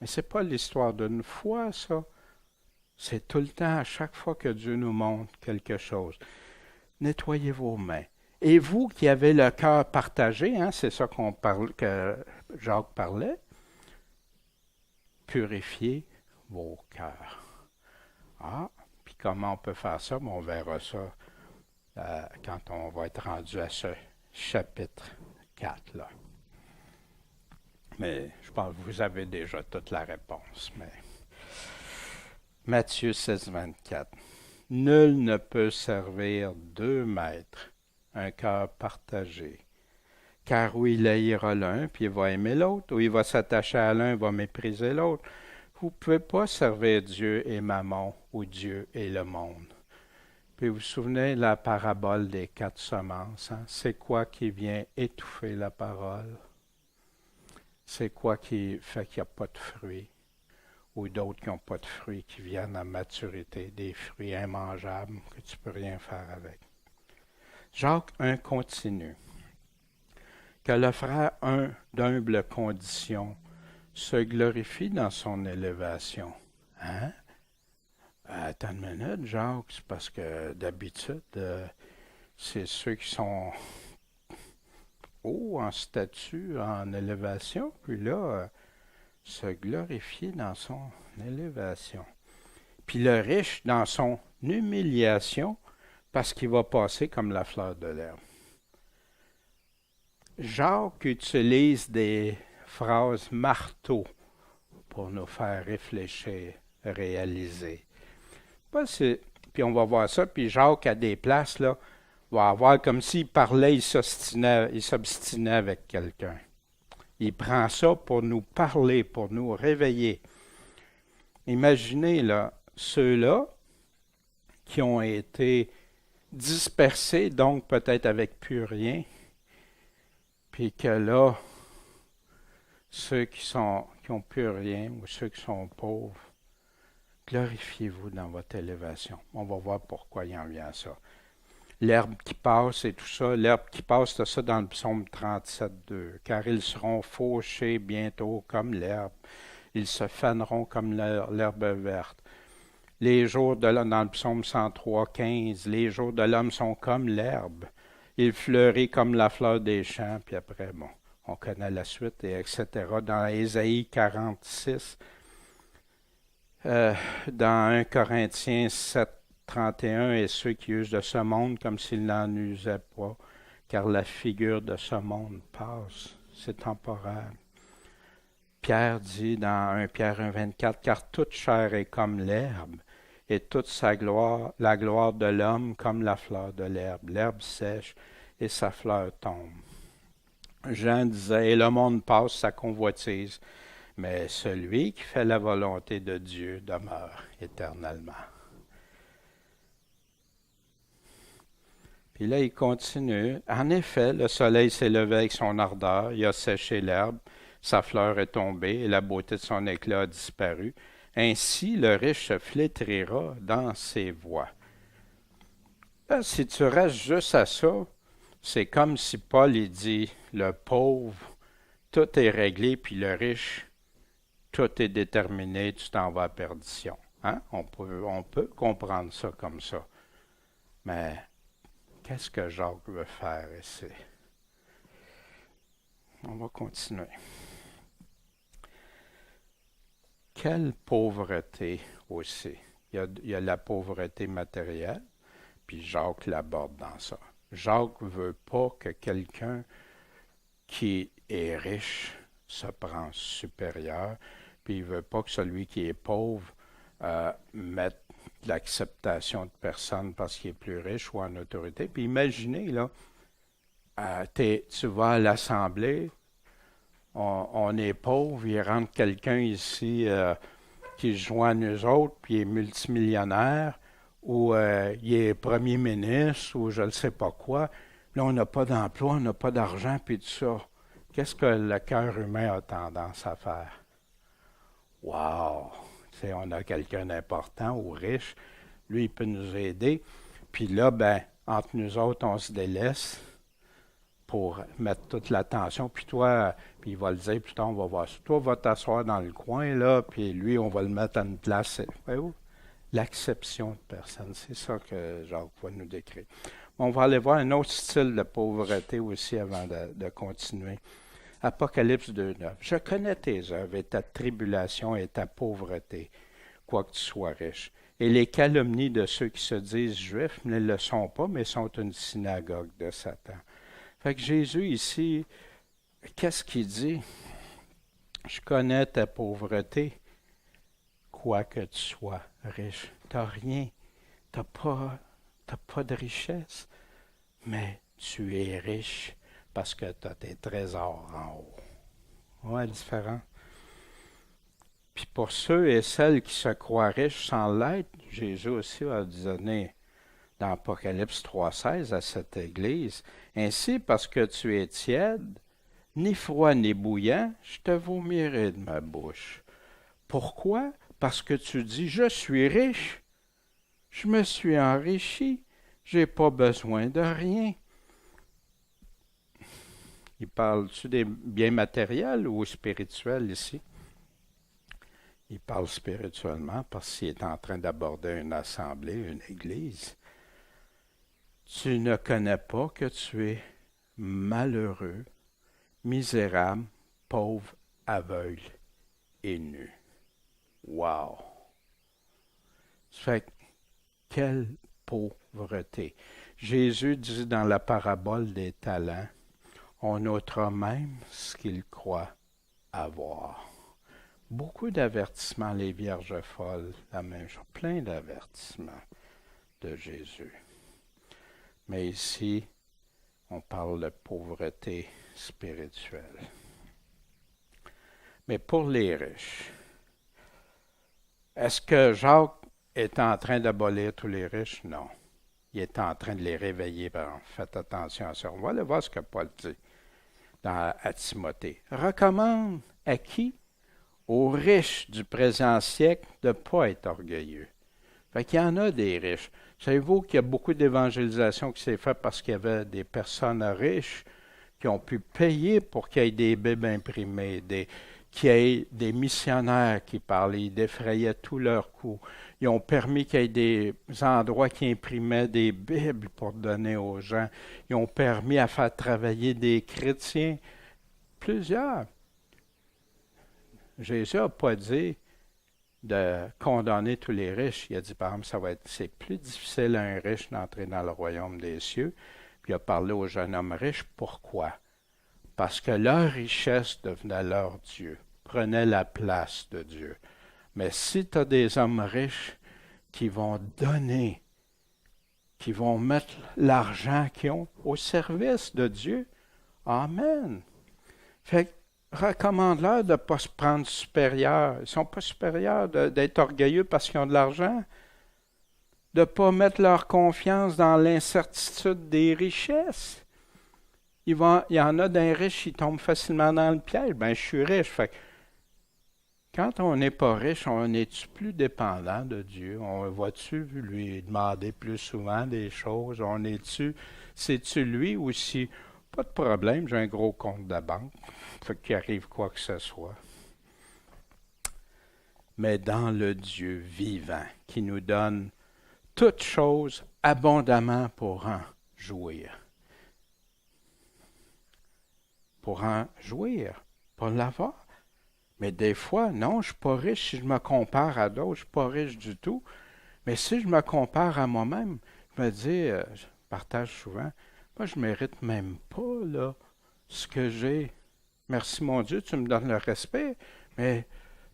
Mais ce n'est pas l'histoire d'une fois, ça. C'est tout le temps, à chaque fois que Dieu nous montre quelque chose. Nettoyez vos mains. Et vous qui avez le cœur partagé, c'est ça que Jacques parlait, purifiez vos cœurs. Ah, puis comment on peut faire ça? On verra ça quand on va être rendu à ce chapitre 4 là. Mais je pense que vous avez déjà toute la réponse. Mais Matthieu 16, 24. Nul ne peut servir 2 maîtres, un cœur partagé. Car où il haïra l'un, puis il va aimer l'autre, ou il va s'attacher à l'un, il va mépriser l'autre. Vous ne pouvez pas servir Dieu et Mammon, ou Dieu et le monde. Puis vous vous souvenez de la parabole des 4 semences, C'est quoi qui vient étouffer la parole? C'est quoi qui fait qu'il n'y a pas de fruits? Ou d'autres qui n'ont pas de fruits, qui viennent à maturité, des fruits immangeables que tu ne peux rien faire avec. Jacques 1 continue. Que le frère 1 d'humble condition se glorifie dans son élévation. Attends une minute, Jacques, c'est parce que d'habitude, c'est ceux qui sont hauts en statut, en élévation, puis là, se glorifier dans son élévation. Puis le riche dans son humiliation, parce qu'il va passer comme la fleur de l'herbe. Jacques utilise des phrases marteaux pour nous faire réfléchir, réaliser. Puis on va voir ça, puis Jacques, à des places, là, va avoir comme s'il parlait, il s'obstinait avec quelqu'un. Il prend ça pour nous parler, pour nous réveiller. Imaginez, là, ceux-là qui ont été dispersés, donc peut-être avec plus rien, Puis que là, ceux qui ont plus rien ou ceux qui sont pauvres, glorifiez-vous dans votre élévation. On va voir pourquoi il en vient à ça. L'herbe qui passe et tout ça, l'herbe qui passe, c'est ça dans le psaume 37:2. Car ils seront fauchés bientôt comme l'herbe. Ils se faneront comme l'herbe verte. Les jours de l'homme, dans le psaume 103:15, les jours de l'homme sont comme l'herbe. Il fleurit comme la fleur des champs. Puis après, bon, on connaît la suite, et etc. Dans Ésaïe 46, dans 1 Corinthiens 7:31, et ceux qui usent de ce monde comme s'ils n'en usaient pas, car la figure de ce monde passe, c'est temporaire. Pierre dit dans 1 Pierre 1:24, car toute chair est comme l'herbe, et toute sa gloire, la gloire de l'homme comme la fleur de l'herbe. L'herbe sèche et sa fleur tombe. Jean disait, et le monde passe sa convoitise, mais celui qui fait la volonté de Dieu demeure éternellement. Puis là, il continue. En effet, le soleil s'est levé avec son ardeur, il a séché l'herbe, sa fleur est tombée et la beauté de son éclat a disparu. Ainsi, le riche se flétrira dans ses voies. Là, si tu restes juste à ça, c'est comme si Paul il dit, le pauvre, tout est réglé, puis le riche, tout est déterminé, tu t'en vas à perdition. Hein? On peut comprendre ça comme ça. Mais qu'est-ce que Jacques veut faire ici? On va continuer. Quelle pauvreté aussi? Il y a la pauvreté matérielle, puis Jacques l'aborde dans ça. Jacques ne veut pas que quelqu'un qui est riche se prend supérieur, puis il ne veut pas que celui qui est pauvre mette l'acceptation de personne parce qu'il est plus riche ou en autorité. Puis imaginez, là, tu vas à l'Assemblée, on est pauvre, il rentre quelqu'un ici qui se joint à nous autres, puis il est multimillionnaire, ou il est premier ministre, ou je ne sais pas quoi. Là, on n'a pas d'emploi, on n'a pas d'argent, puis tout ça. Qu'est-ce que le cœur humain a tendance à faire? Wow! T'sais, on a quelqu'un d'important ou riche, lui, il peut nous aider. Puis là, ben, entre nous autres, on se délaisse pour mettre toute l'attention. Puis toi, puis il va le dire, plus tard, on va voir ça. Toi, va t'asseoir dans le coin, là, puis lui, on va le mettre à une place. Voyez-vous? L'acception de personne, c'est ça que Jacques va nous décrire. On va aller voir un autre style de pauvreté aussi avant de continuer. Apocalypse 2:9. Je connais tes œuvres et ta tribulation et ta pauvreté, quoique tu sois riche. Et les calomnies de ceux qui se disent juifs ne le sont pas, mais sont une synagogue de Satan. Fait que Jésus ici, qu'est-ce qu'il dit? Je connais ta pauvreté, quoique tu sois riche. Tu n'as rien, tu n'as pas de richesse, mais tu es riche parce que tu as tes trésors en haut. Ouais, différent. Puis pour ceux et celles qui se croient riches sans l'être, Jésus aussi a donné dans Apocalypse 3:16 à cette église, ainsi parce que tu es tiède, ni froid ni bouillant, je te vomirai de ma bouche. Pourquoi? Parce que tu dis, je suis riche, je me suis enrichi, j'ai pas besoin de rien. Il parle-tu des biens matériels ou spirituels ici? Il parle spirituellement parce qu'il est en train d'aborder une assemblée, une église. Tu ne connais pas que tu es malheureux, misérable, pauvre, aveugle et nu. Wow! Ça fait quelle pauvreté! Jésus dit dans la parabole des talents, on notera même ce qu'il croit avoir. Beaucoup d'avertissements, les vierges folles, la même chose, plein d'avertissements de Jésus. Mais ici, on parle de pauvreté spirituelle. Mais pour les riches, est-ce que Jacques est en train d'abolir tous les riches? Non. Il est en train de les réveiller. Faites attention à ça. On va aller voir ce que Paul dit. à Timothée. Recommande à qui? Aux riches du présent siècle de ne pas être orgueilleux. Fait qu'il y en a des riches. Savez-vous qu'il y a beaucoup d'évangélisation qui s'est faite parce qu'il y avait des personnes riches qui ont pu payer pour qu'il y ait des Bibles imprimées, qu'il y ait des missionnaires qui parlaient, ils défrayaient tous leurs coûts. Ils ont permis qu'il y ait des endroits qui imprimaient des Bibles pour donner aux gens. Ils ont permis à faire travailler des chrétiens. Plusieurs. Jésus n'a pas dit de condamner tous les riches. Il a dit, par exemple, c'est plus difficile à un riche d'entrer dans le royaume des cieux. Puis il a parlé aux jeunes hommes riches. Pourquoi? Parce que leur richesse devenait leur Dieu, prenait la place de Dieu. Mais si tu as des hommes riches qui vont donner, qui vont mettre l'argent qu'ils ont au service de Dieu, amen. Fait que recommande-leur de ne pas se prendre supérieur. Ils ne sont pas supérieurs d'être orgueilleux parce qu'ils ont de l'argent. De ne pas mettre leur confiance dans l'incertitude des richesses. Il y en a d'un riche, ils tombent facilement dans le piège. Ben, je suis riche. Fait que quand on n'est pas riche, on est-tu plus dépendant de Dieu? On va-tu lui demander plus souvent des choses? C'est-tu lui aussi? Pas de problème, j'ai un gros compte de banque. Fait qu'il arrive quoi que ce soit. Mais dans le Dieu vivant, qui nous donne toutes choses abondamment pour en jouir. Pour en jouir, pour l'avoir. Mais des fois, non, je ne suis pas riche si je me compare à d'autres, je ne suis pas riche du tout. Mais si je me compare à moi-même, je me dis, je partage souvent, moi je ne mérite même pas là, ce que j'ai. Merci mon Dieu, tu me donnes le respect, mais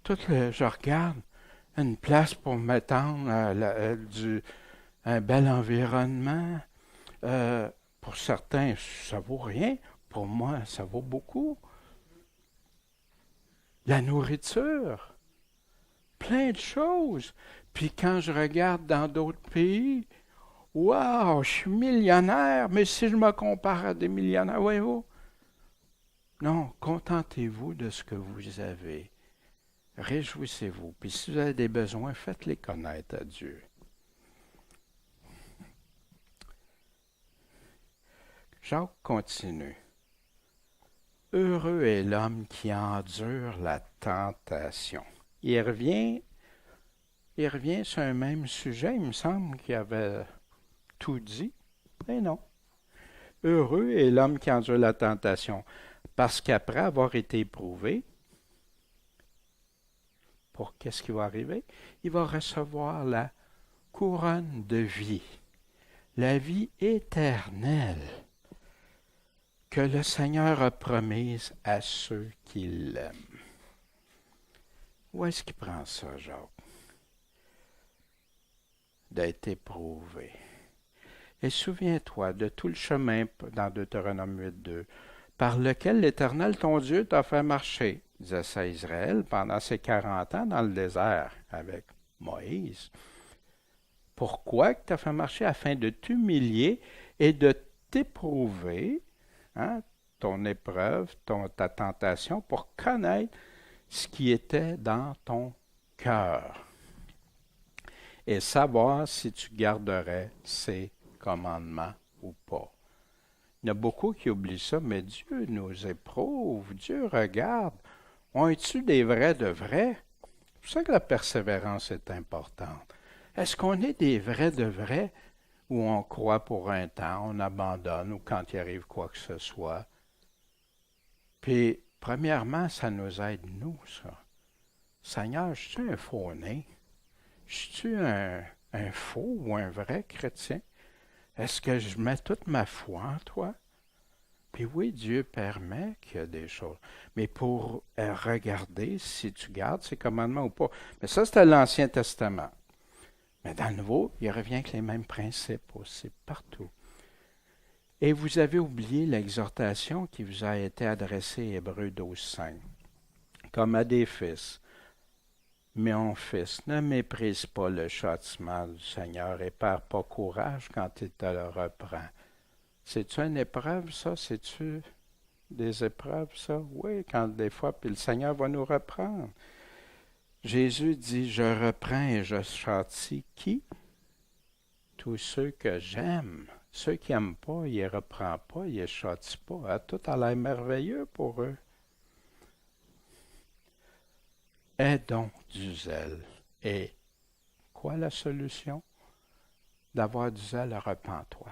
je regarde une place pour m'étendre, un bel environnement. Pour certains, ça ne vaut rien. Pour moi, ça vaut beaucoup. La nourriture, plein de choses. Puis quand je regarde dans d'autres pays, waouh, je suis millionnaire, mais si je me compare à des millionnaires, voyez-vous? Non, contentez-vous de ce que vous avez. Réjouissez-vous. Puis si vous avez des besoins, faites-les connaître à Dieu. Jacques continue. Heureux est l'homme qui endure la tentation. Il revient sur un même sujet. Il me semble qu'il avait tout dit. Mais non. Heureux est l'homme qui endure la tentation. Parce qu'après avoir été éprouvé, pour qu'est-ce qui va arriver? Il va recevoir la couronne de vie, la vie éternelle que le Seigneur a promise à ceux qui l'aiment. Où est-ce qu'il prend ça, Jacques? D'être éprouvé. Et souviens-toi de tout le chemin dans Deutéronome 8.2, par lequel l'Éternel, ton Dieu, t'a fait marcher, disait ça à Israël, pendant ses 40 ans dans le désert avec Moïse. Pourquoi que t'as fait marcher? Afin de t'humilier et de t'éprouver, ton épreuve, ta tentation, pour connaître ce qui était dans ton cœur et savoir si tu garderais ses commandements ou pas. Il y en a beaucoup qui oublient ça, mais Dieu nous éprouve, Dieu regarde. On est-tu des vrais de vrais? C'est pour ça que la persévérance est importante. Est-ce qu'on est des vrais de vrais ou on croit pour un temps, on abandonne ou quand il arrive quoi que ce soit? Puis, premièrement, ça nous aide, nous, ça. Seigneur, je suis un faux-né? Je suis un faux ou un vrai chrétien? Est-ce que je mets toute ma foi en toi? Puis oui, Dieu permet qu'il y a des choses. Mais pour regarder si tu gardes ses commandements ou pas. Mais ça, c'était l'Ancien Testament. Mais dans le Nouveau, il revient avec les mêmes principes aussi, partout. Et vous avez oublié l'exhortation qui vous a été adressée, Hébreux 12.5. Comme à des fils. Mon fils, ne méprise pas le châtiment du Seigneur et perds pas courage quand il te le reprend. C'est-tu une épreuve, ça? C'est-tu des épreuves, ça? Oui, quand des fois, puis le Seigneur va nous reprendre. Jésus dit, je reprends et je châtie qui? Tous ceux que j'aime. Ceux qui n'aiment pas, il ne les reprend pas, il ne les châtie pas. Ah, tout a l'air merveilleux pour eux. Aie donc du zèle. Et quoi la solution? D'avoir du zèle, repens-toi.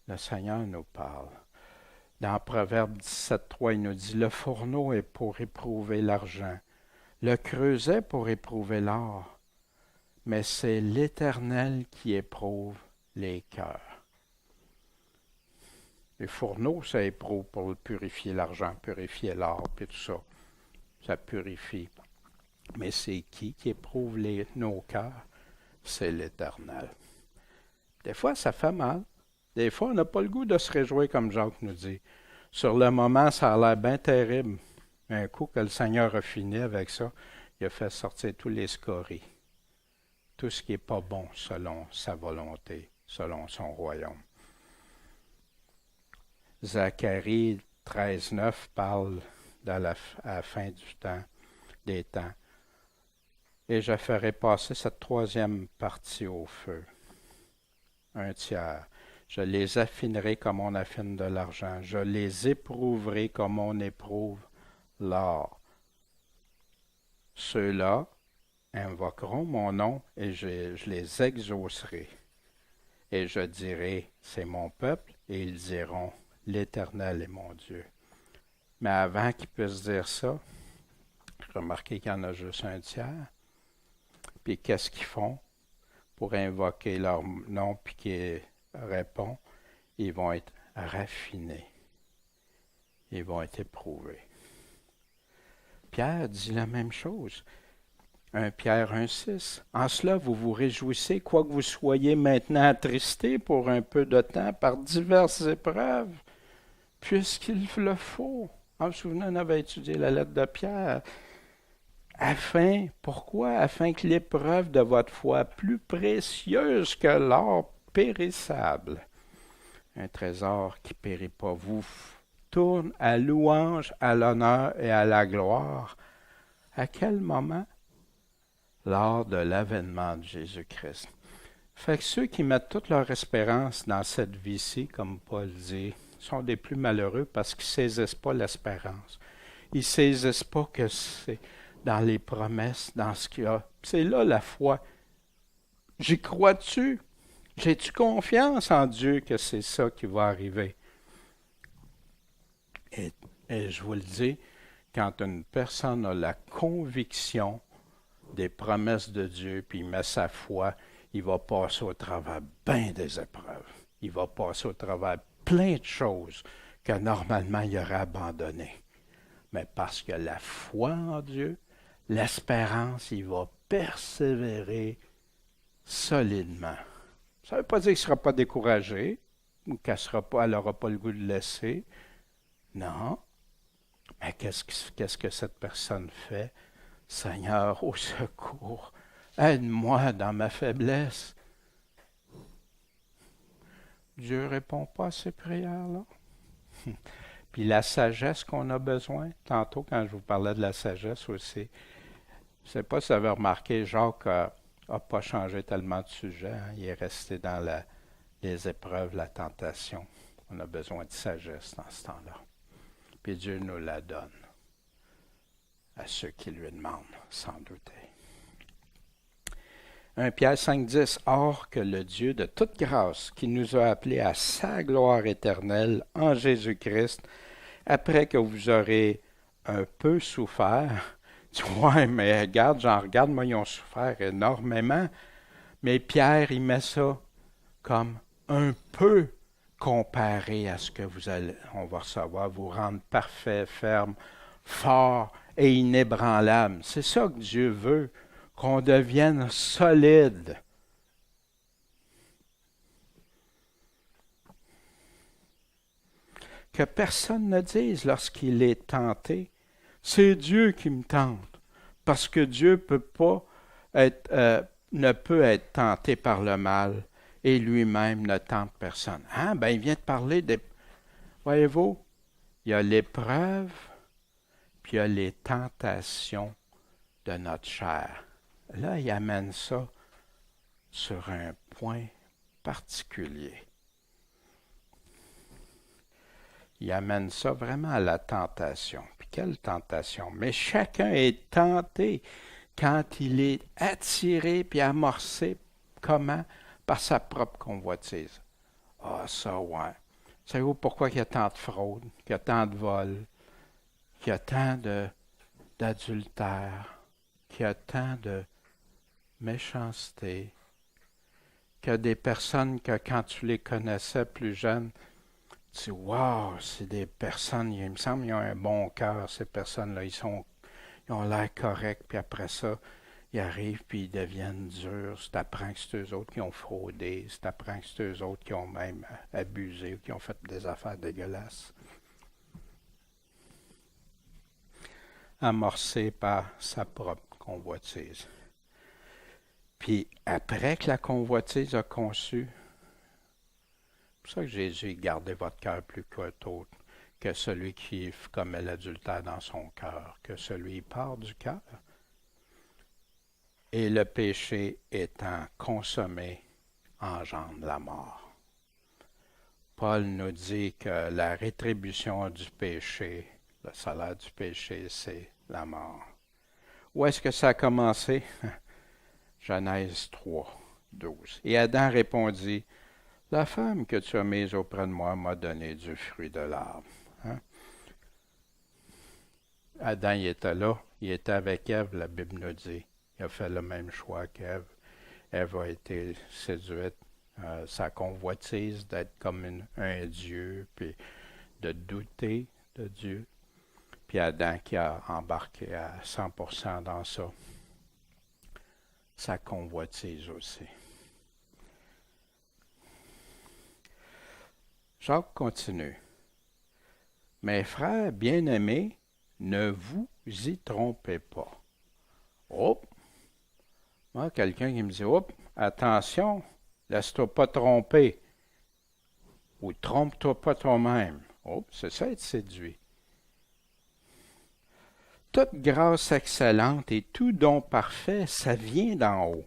Le Seigneur nous parle. Dans Proverbe 17.3, il nous dit, le fourneau est pour éprouver l'argent, le creuset pour éprouver l'or, mais c'est l'Éternel qui éprouve les cœurs. Les fourneaux, ça éprouve pour purifier l'argent, purifier l'or, puis tout ça. Ça purifie. Mais c'est qui éprouve nos cœurs? C'est l'Éternel. Des fois, ça fait mal. Des fois, on n'a pas le goût de se réjouir comme Jacques nous dit. Sur le moment, ça a l'air bien terrible. Mais un coup que le Seigneur a fini avec ça, il a fait sortir tous les scories. Tout ce qui n'est pas bon selon sa volonté, selon son royaume. Zacharie 13.9 parle à la fin du temps, des temps. Et je ferai passer cette troisième partie au feu. Un tiers. Je les affinerai comme on affine de l'argent. Je les éprouverai comme on éprouve l'or. Ceux-là invoqueront mon nom et je les exaucerai. Et je dirai, c'est mon peuple, et ils diront, l'Éternel est mon Dieu. Mais avant qu'ils puissent dire ça, remarquez qu'il y en a juste un tiers. Puis qu'est-ce qu'ils font pour invoquer leur nom puis qu'ils répondent? Ils vont être raffinés. Ils vont être éprouvés. Pierre dit la même chose. 1 Pierre 1,6. En cela, vous vous réjouissez, quoique vous soyez maintenant attristés pour un peu de temps par diverses épreuves, puisqu'il le faut. Vous vous souvenez, on avait étudié la lettre de Pierre. Pourquoi? Afin que l'épreuve de votre foi, plus précieuse que l'or périssable, un trésor qui ne périt pas, vous tourne à louange, à l'honneur et à la gloire. À quel moment? Lors de l'avènement de Jésus-Christ. Fait que ceux qui mettent toute leur espérance dans cette vie-ci, comme Paul dit, sont des plus malheureux parce qu'ils ne saisissent pas l'espérance. Ils ne saisissent pas que c'est dans les promesses, dans ce qu'il y a. C'est là la foi. J'y crois-tu? J'ai-tu confiance en Dieu que c'est ça qui va arriver? Et je vous le dis, quand une personne a la conviction des promesses de Dieu, puis il met sa foi, il va passer au travers bien des épreuves. Il va passer au travers plein de choses que normalement il aurait abandonnées. Mais parce que la foi en Dieu, l'espérance, il va persévérer solidement. Ça ne veut pas dire qu'il ne sera pas découragé, ou qu'elle n'aura pas le goût de laisser. Non. Mais qu'est-ce que cette personne fait? Seigneur, au secours, aide-moi dans ma faiblesse. Dieu ne répond pas à ces prières-là. Puis la sagesse qu'on a besoin, tantôt quand je vous parlais de la sagesse aussi, je ne sais pas si vous avez remarqué, Jacques n'a pas changé tellement de sujet. Hein? Il est resté dans les épreuves, la tentation. On a besoin de sagesse dans ce temps-là. Puis Dieu nous la donne à ceux qui lui demandent, sans douter. 1 Pierre 5,10. Or que le Dieu de toute grâce, qui nous a appelés à sa gloire éternelle en Jésus-Christ, après que vous aurez un peu souffert, tu vois, ouais, mais regarde, moi, ils ont souffert énormément. Mais Pierre, il met ça comme un peu comparé à ce que on va recevoir, vous rendre parfait, ferme, fort et inébranlable. C'est ça que Dieu veut, qu'on devienne solide. Que personne ne dise lorsqu'il est tenté, c'est Dieu qui me tente, parce que Dieu ne peut être tenté par le mal et lui-même ne tente personne. Il vient de parler Voyez-vous, il y a l'épreuve, puis il y a les tentations de notre chair. Là, il amène ça sur un point particulier. Il amène ça vraiment à la tentation. Puis quelle tentation? Mais chacun est tenté quand il est attiré puis amorcé. Comment? Par sa propre convoitise. Ah, ça, ouais. Savez-vous pourquoi il y a tant de fraude, qu'il y a tant de vols, qu'il y a tant d'adultère, qu'il y a tant de méchanceté, qu'il y a des personnes que quand tu les connaissais plus jeunes, tu dis, wow, c'est des personnes, il me semble qu'ils ont un bon cœur, ces personnes-là, ils ont l'air corrects, puis après ça, ils arrivent, puis ils deviennent durs. Tu apprends que c'est eux autres qui ont fraudé, tu apprends que c'est eux autres qui ont même abusé ou qui ont fait des affaires dégueulasses. Amorcé par sa propre convoitise. Puis après que la convoitise a conçu, c'est pour ça que Jésus gardait votre cœur plus que celui qui commet l'adultère dans son cœur, que celui qui part du cœur. Et le péché étant consommé engendre la mort. Paul nous dit que la rétribution du péché, le salaire du péché, c'est la mort. Où est-ce que ça a commencé? Genèse 3, 12. Et Adam répondit, « La femme que tu as mise auprès de moi m'a donné du fruit de l'arbre. Hein? » Adam, il était là, il était avec Ève, la Bible nous dit. Il a fait le même choix qu'Ève. Ève a été séduite, sa convoitise d'être comme un Dieu, puis de douter de Dieu. Puis Adam qui a embarqué à 100% dans ça. Sa convoitise aussi. Jacques continue. Mes frères bien-aimés, ne vous y trompez pas. Oh! Moi, quelqu'un qui me dit, oh, attention, laisse-toi pas tromper. Ou trompe-toi pas toi-même. Oh, c'est ça être séduit. Toute grâce excellente et tout don parfait, ça vient d'en haut.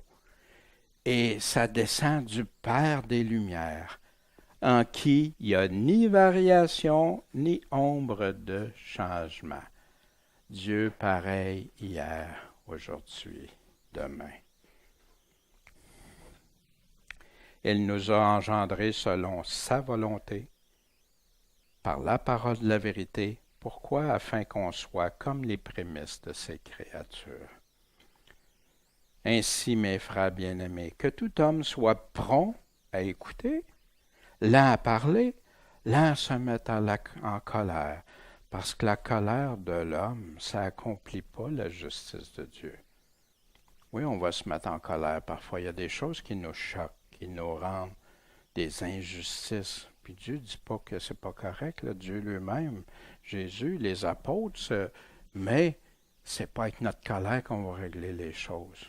Et ça descend du Père des Lumières, en qui il n'y a ni variation, ni ombre de changement. Dieu pareil hier, aujourd'hui, demain. Il nous a engendrés selon sa volonté, par la parole de la vérité. Pourquoi? Afin qu'on soit comme les prémices de ses créatures. Ainsi, mes frères bien-aimés, que tout homme soit prompt à écouter, lent à parler, lent à se mettre en colère, parce que la colère de l'homme, ça n'accomplit pas la justice de Dieu. Oui, on va se mettre en colère parfois. Il y a des choses qui nous choquent, qui nous rendent des injustices. Puis Dieu ne dit pas que c'est pas correct, là. Dieu lui-même, Jésus, les apôtres, mais c'est pas avec notre colère qu'on va régler les choses.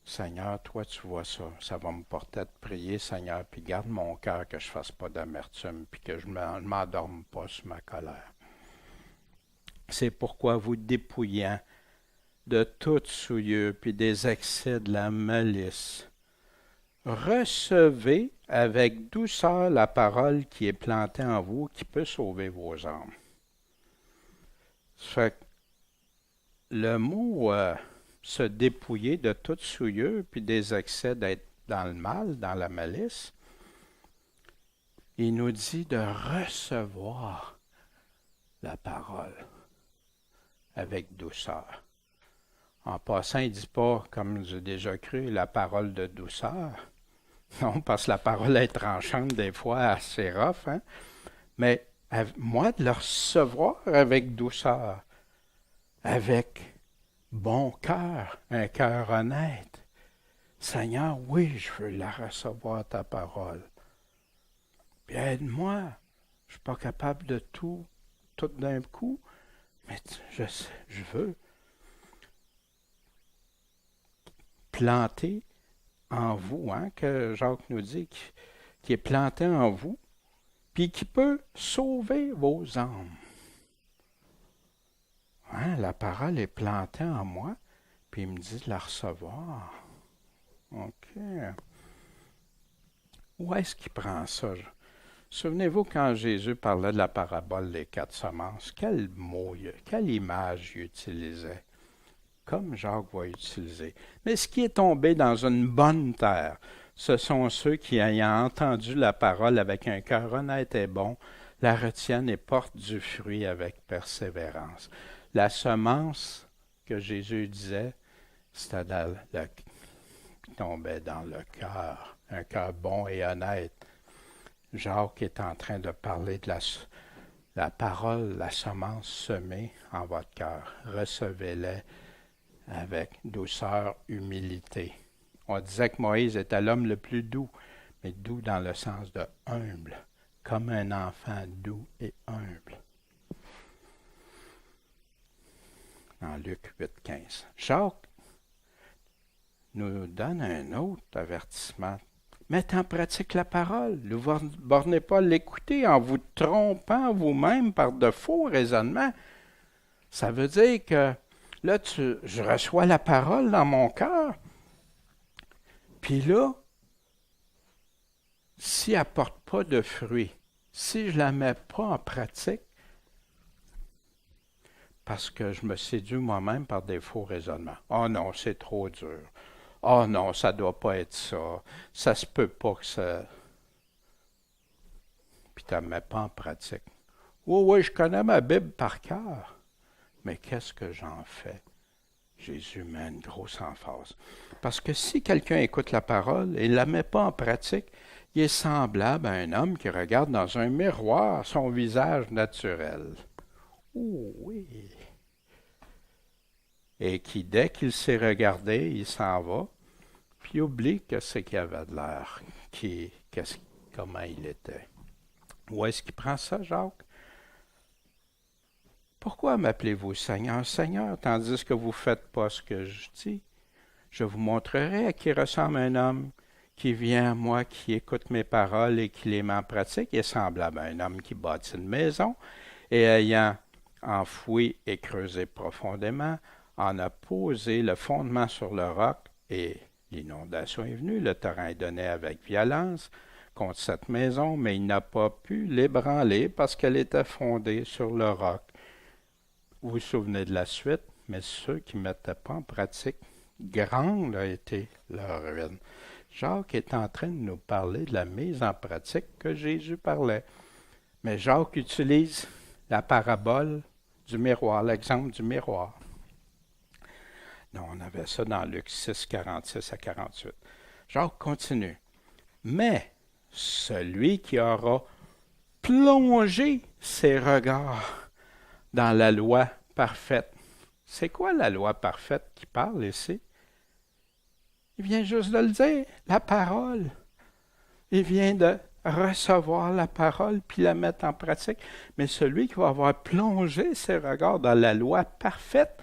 Seigneur, toi tu vois ça, ça va me porter à te prier, Seigneur, puis garde mon cœur que je ne fasse pas d'amertume, puis que je ne m'endorme pas sur ma colère. C'est pourquoi vous dépouillant de toute souillure, puis des excès de la malice, recevez avec douceur la parole qui est plantée en vous, qui peut sauver vos âmes. Ça fait que le mot se dépouiller de toute souillure, puis des excès d'être dans le mal, dans la malice, il nous dit de recevoir la parole avec douceur. En passant, il ne dit pas, comme j'ai déjà cru, la parole de douceur. Non, parce que la parole est tranchante, des fois assez rough, hein? Mais moi, de le recevoir avec douceur, avec bon cœur, un cœur honnête. Seigneur, oui, je veux la recevoir, ta parole. Puis aide-moi. Je ne suis pas capable de tout d'un coup, mais je veux planter en vous, hein, que Jacques nous dit, qui est planté en vous, puis qui peut sauver vos âmes. Hein, la parole est plantée en moi, puis il me dit de la recevoir. OK. Où est-ce qu'il prend ça? Souvenez-vous quand Jésus parlait de la parabole des 4 semences, quel mot, quelle image il utilisait? Comme Jacques va utiliser. Mais ce qui est tombé dans une bonne terre, ce sont ceux qui, ayant entendu la parole avec un cœur honnête et bon, la retiennent et portent du fruit avec persévérance. La semence que Jésus disait, c'était qui tombait dans le cœur, un cœur bon et honnête. Jacques est en train de parler de la parole, la semence semée en votre cœur. Recevez-les avec douceur, humilité. On disait que Moïse était l'homme le plus doux, mais doux dans le sens de humble, comme un enfant doux et humble. Dans Luc 8,15. Jacques nous donne un autre avertissement. Mettez en pratique la parole. Ne vous bornez pas à l'écouter en vous trompant vous-même par de faux raisonnements. Ça veut dire que là, je reçois la parole dans mon cœur. Puis là, si elle ne porte pas de fruits, si je ne la mets pas en pratique, parce que je me séduis moi-même par des faux raisonnements. « Oh non, c'est trop dur. Oh non, ça ne doit pas être ça. Ça se peut pas que ça... » Puis tu ne la mets pas en pratique. « Oui, oui, je connais ma Bible par cœur. Mais qu'est-ce que j'en fais? » Jésus met une grosse emphase. Parce que si quelqu'un écoute la parole et ne la met pas en pratique, il est semblable à un homme qui regarde dans un miroir son visage naturel. Oh oui. Et qui, dès qu'il s'est regardé, il s'en va, puis oublie que c'est qu'il avait de l'air, comment il était. Où est-ce qu'il prend ça, Jacques? Pourquoi m'appelez-vous Seigneur, Seigneur, tandis que vous ne faites pas ce que je dis? Je vous montrerai à qui ressemble un homme qui vient à moi, qui écoute mes paroles et qui les met en pratique. Il est semblable à un homme qui bâtit une maison et ayant enfoui et creusé profondément, en a posé le fondement sur le roc et l'inondation est venue, le torrent est donné avec violence contre cette maison, mais il n'a pas pu l'ébranler parce qu'elle était fondée sur le roc. Vous vous souvenez de la suite, mais ceux qui ne mettaient pas en pratique, grande a été leur ruine. Jacques est en train de nous parler de la mise en pratique que Jésus parlait. Mais Jacques utilise la parabole du miroir, l'exemple du miroir. Non, on avait ça dans Luc 6, 46 à 48. Jacques continue. Mais celui qui aura plongé ses regards dans la loi parfaite. C'est quoi la loi parfaite qui parle ici? Il vient juste de le dire, la parole. Il vient de recevoir la parole puis la mettre en pratique. Mais celui qui va avoir plongé ses regards dans la loi parfaite,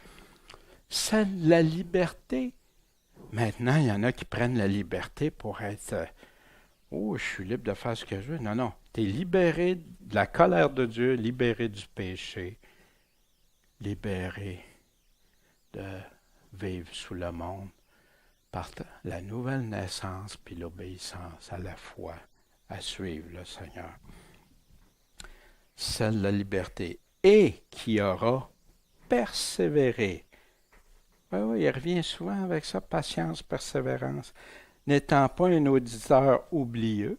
c'est la liberté. Maintenant, il y en a qui prennent la liberté pour être oh, je suis libre de faire ce que je veux. Non, non. Tu es libéré de la colère de Dieu, libéré du péché, libéré de vivre sous le monde par la nouvelle naissance puis l'obéissance à la foi, à suivre le Seigneur. Celle de la liberté. Et qui aura persévéré. Oui, il revient souvent avec ça, patience, persévérance. N'étant pas un auditeur oublieux.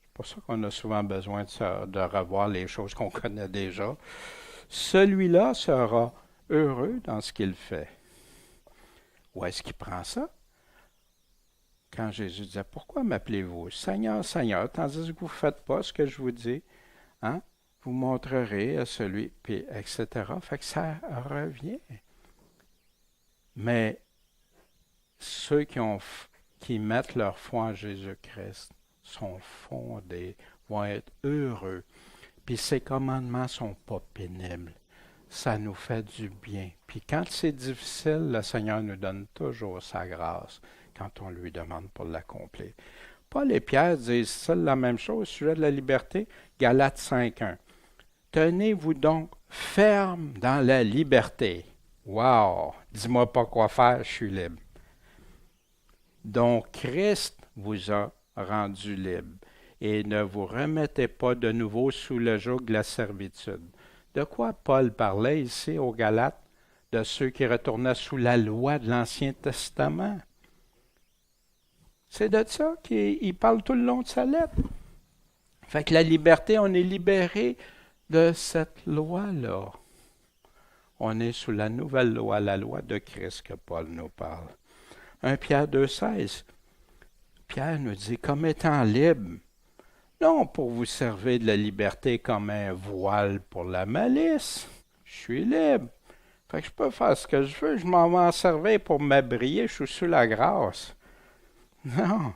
C'est pour ça qu'on a souvent besoin de revoir les choses qu'on connaît déjà. Celui-là sera heureux dans ce qu'il fait. Où est-ce qu'il prend ça? Quand Jésus disait, pourquoi m'appelez-vous Seigneur, Seigneur, tandis que vous ne faites pas ce que je vous dis, hein? Vous montrerez à celui, puis etc. Fait que ça revient. Mais ceux qui mettent leur foi en Jésus-Christ sont fondés, vont être heureux. Puis ces commandements ne sont pas pénibles. Ça nous fait du bien. Puis quand c'est difficile, le Seigneur nous donne toujours sa grâce quand on lui demande pour l'accomplir. Paul et Pierre disent ça la même chose au sujet de la liberté. Galates 5.1. Tenez-vous donc ferme dans la liberté. Wow! Dis-moi pas quoi faire, je suis libre. Donc Christ vous a rendu libre. Et ne vous remettez pas de nouveau sous le joug de la servitude. De quoi Paul parlait ici aux Galates? De ceux qui retournaient sous la loi de l'Ancien Testament. C'est de ça qu'il parle tout le long de sa lettre. Fait que la liberté, on est libéré de cette loi-là. On est sous la nouvelle loi, la loi de Christ que Paul nous parle. 1 Pierre 2,16. Pierre nous dit, comme étant libre, non pour vous servir de la liberté comme un voile pour la malice. Je suis libre. Fait que je peux faire ce que je veux, je m'en vais en servir pour m'abrier, je suis sous la grâce. Non,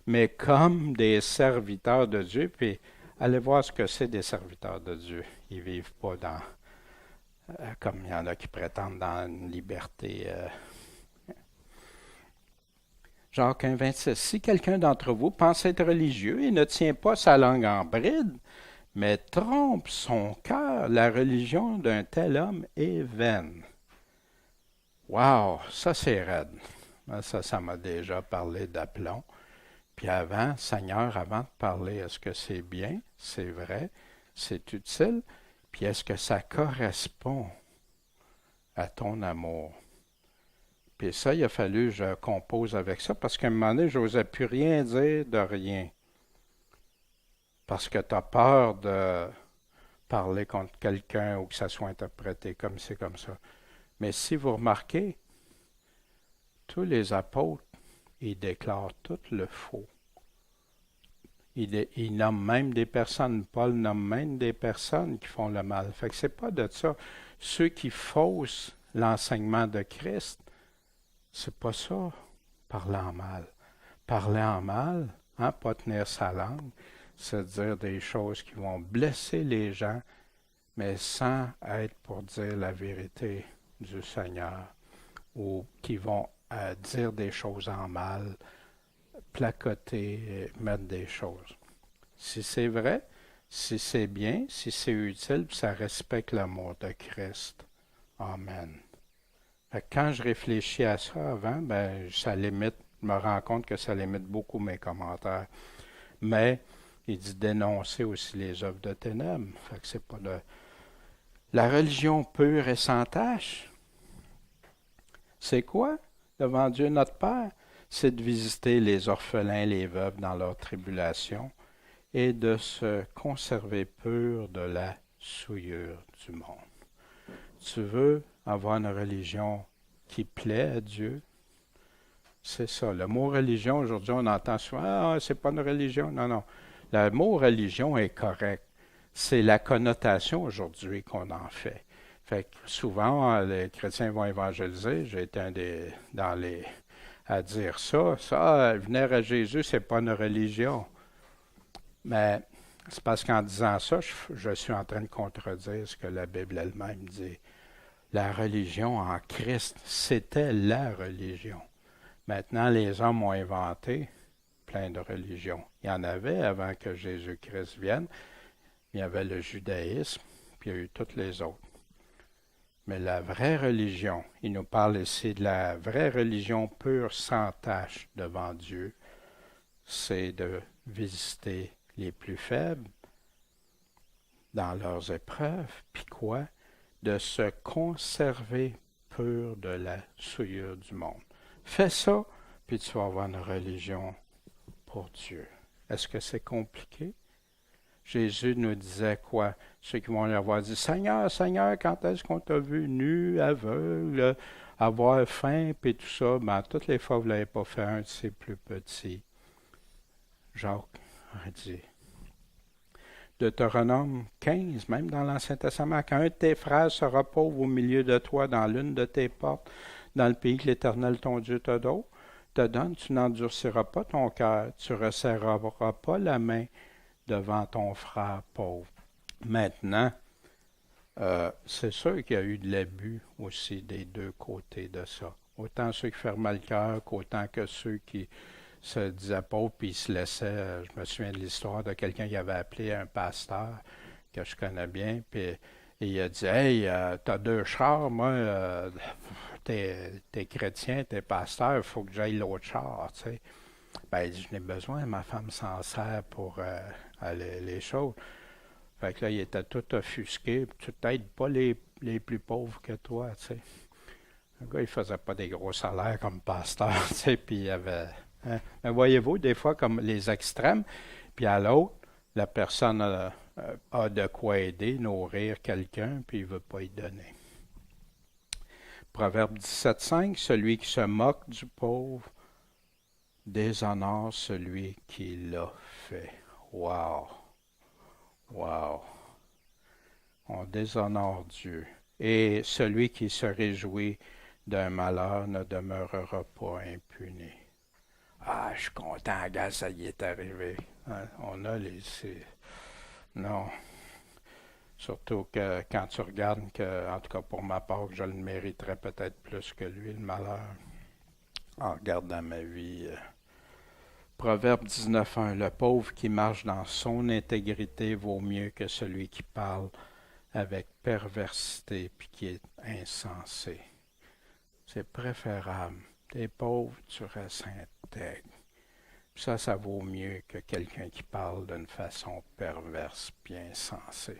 mais comme des serviteurs de Dieu, puis allez voir ce que c'est des serviteurs de Dieu. Ils ne vivent pas dans, comme il y en a qui prétendent dans une liberté. Jacques 1,26. Si quelqu'un d'entre vous pense être religieux et ne tient pas sa langue en bride, mais trompe son cœur, la religion d'un tel homme est vaine. Wow, ça c'est raide. Ça m'a déjà parlé d'aplomb. Puis avant, Seigneur, avant de parler, est-ce que c'est bien, c'est vrai, c'est utile, puis est-ce que ça correspond à ton amour? Puis ça, il a fallu que je compose avec ça, parce qu'à un moment donné, je n'osais plus rien dire de rien. Parce que tu as peur de parler contre quelqu'un ou que ça soit interprété comme c'est comme ça. Mais si vous remarquez, tous les apôtres, ils déclarent tout le faux. Ils nomment même des personnes. Paul nomme même des personnes qui font le mal. Fait que c'est pas de ça. Ceux qui faussent l'enseignement de Christ, c'est pas ça, parler en mal. Parler en mal, pas tenir sa langue, c'est dire des choses qui vont blesser les gens, mais sans être pour dire la vérité du Seigneur, ou qui vont dire des choses en mal, placoter, mettre des choses. Si c'est vrai, si c'est bien, si c'est utile, ça respecte l'amour de Christ. Amen. Fait que quand je réfléchis à ça avant, ça limite, je me rends compte que ça limite beaucoup mes commentaires. Mais il dit dénoncer aussi les œuvres de ténèbres. Fait que c'est pas de... La religion pure et sans tache, c'est quoi devant Dieu notre Père? C'est de visiter les orphelins, les veuves dans leur tribulation et de se conserver pur de la souillure du monde. Tu veux avoir une religion qui plaît à Dieu? C'est ça. Le mot religion, aujourd'hui, on entend souvent, c'est pas une religion. Non, non. Le mot religion est correct. C'est la connotation aujourd'hui qu'on en fait. Fait que souvent, les chrétiens vont évangéliser. J'ai été un des à dire ça. Ça, venir à Jésus, c'est pas une religion. Mais c'est parce qu'en disant ça, je suis en train de contredire ce que la Bible elle-même dit. La religion en Christ, c'était la religion. Maintenant, les hommes ont inventé plein de religions. Il y en avait avant que Jésus-Christ vienne. Il y avait le judaïsme, puis il y a eu toutes les autres. Mais la vraie religion, il nous parle ici de la vraie religion pure sans tache devant Dieu, c'est de visiter les plus faibles dans leurs épreuves, puis quoi? De se conserver pur de la souillure du monde. Fais ça, puis tu vas avoir une religion pour Dieu. Est-ce que c'est compliqué? Jésus nous disait quoi? Ceux qui vont lui avoir dit, Seigneur, Seigneur, quand est-ce qu'on t'a vu nu, aveugle, avoir faim, puis tout ça? Toutes les fois, vous ne l'avez pas fait un de ses plus petits. Jacques a dit. Deutéronome 15, même dans l'Ancien Testament, quand un de tes frères sera pauvre au milieu de toi dans l'une de tes portes, dans le pays que l'Éternel ton Dieu te donne, tu n'endurciras pas ton cœur, tu ne resserreras pas la main devant ton frère pauvre. Maintenant, c'est sûr qu'il y a eu de l'abus aussi des deux côtés de ça. Autant ceux qui ferment le cœur qu'autant que ceux qui se disait pauvre, puis il se laissait. Je me souviens de l'histoire de quelqu'un qui avait appelé un pasteur que je connais bien, puis il a dit Hey, t'as deux chars, moi, t'es chrétien, t'es pasteur, il faut que j'aille l'autre char, tu sais. Ben, il dit Je n'ai besoin, ma femme s'en sert pour les choses. Fait que là, il était tout offusqué, puis tu t'aides pas les plus pauvres que toi, tu sais. Le gars, il faisait pas des gros salaires comme pasteur, tu sais, puis il y avait. Hein. Mais voyez-vous, des fois, comme les extrêmes, puis à l'autre, la personne a de quoi aider, nourrir quelqu'un, puis il veut pas y donner. Proverbe 17,5, celui qui se moque du pauvre déshonore celui qui l'a fait. Wow! Wow! On déshonore Dieu. Et celui qui se réjouit d'un malheur ne demeurera pas impuni. Ah, je suis content, gars, ça y est arrivé. Hein, on a les. Non. Surtout que quand tu regardes que, en tout cas pour ma part, que je le mériterais peut-être plus que lui, le malheur, en regardant ma vie. Proverbe 19.1, le pauvre qui marche dans son intégrité vaut mieux que celui qui parle avec perversité puis qui est insensé. C'est préférable. T'es pauvre, tu restes intègre. Ça vaut mieux que quelqu'un qui parle d'une façon perverse puis insensée.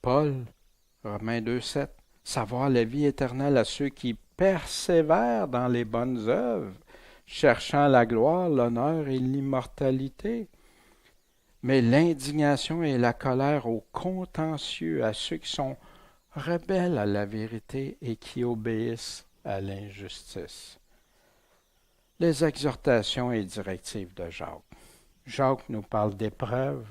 Paul, Romains 2,7, savoir la vie éternelle à ceux qui persévèrent dans les bonnes œuvres, cherchant la gloire, l'honneur et l'immortalité. Mais l'indignation et la colère aux contentieux, à ceux qui sont rebelles à la vérité et qui obéissent à l'injustice. Les exhortations et directives de Jacques. Jacques nous parle d'épreuves,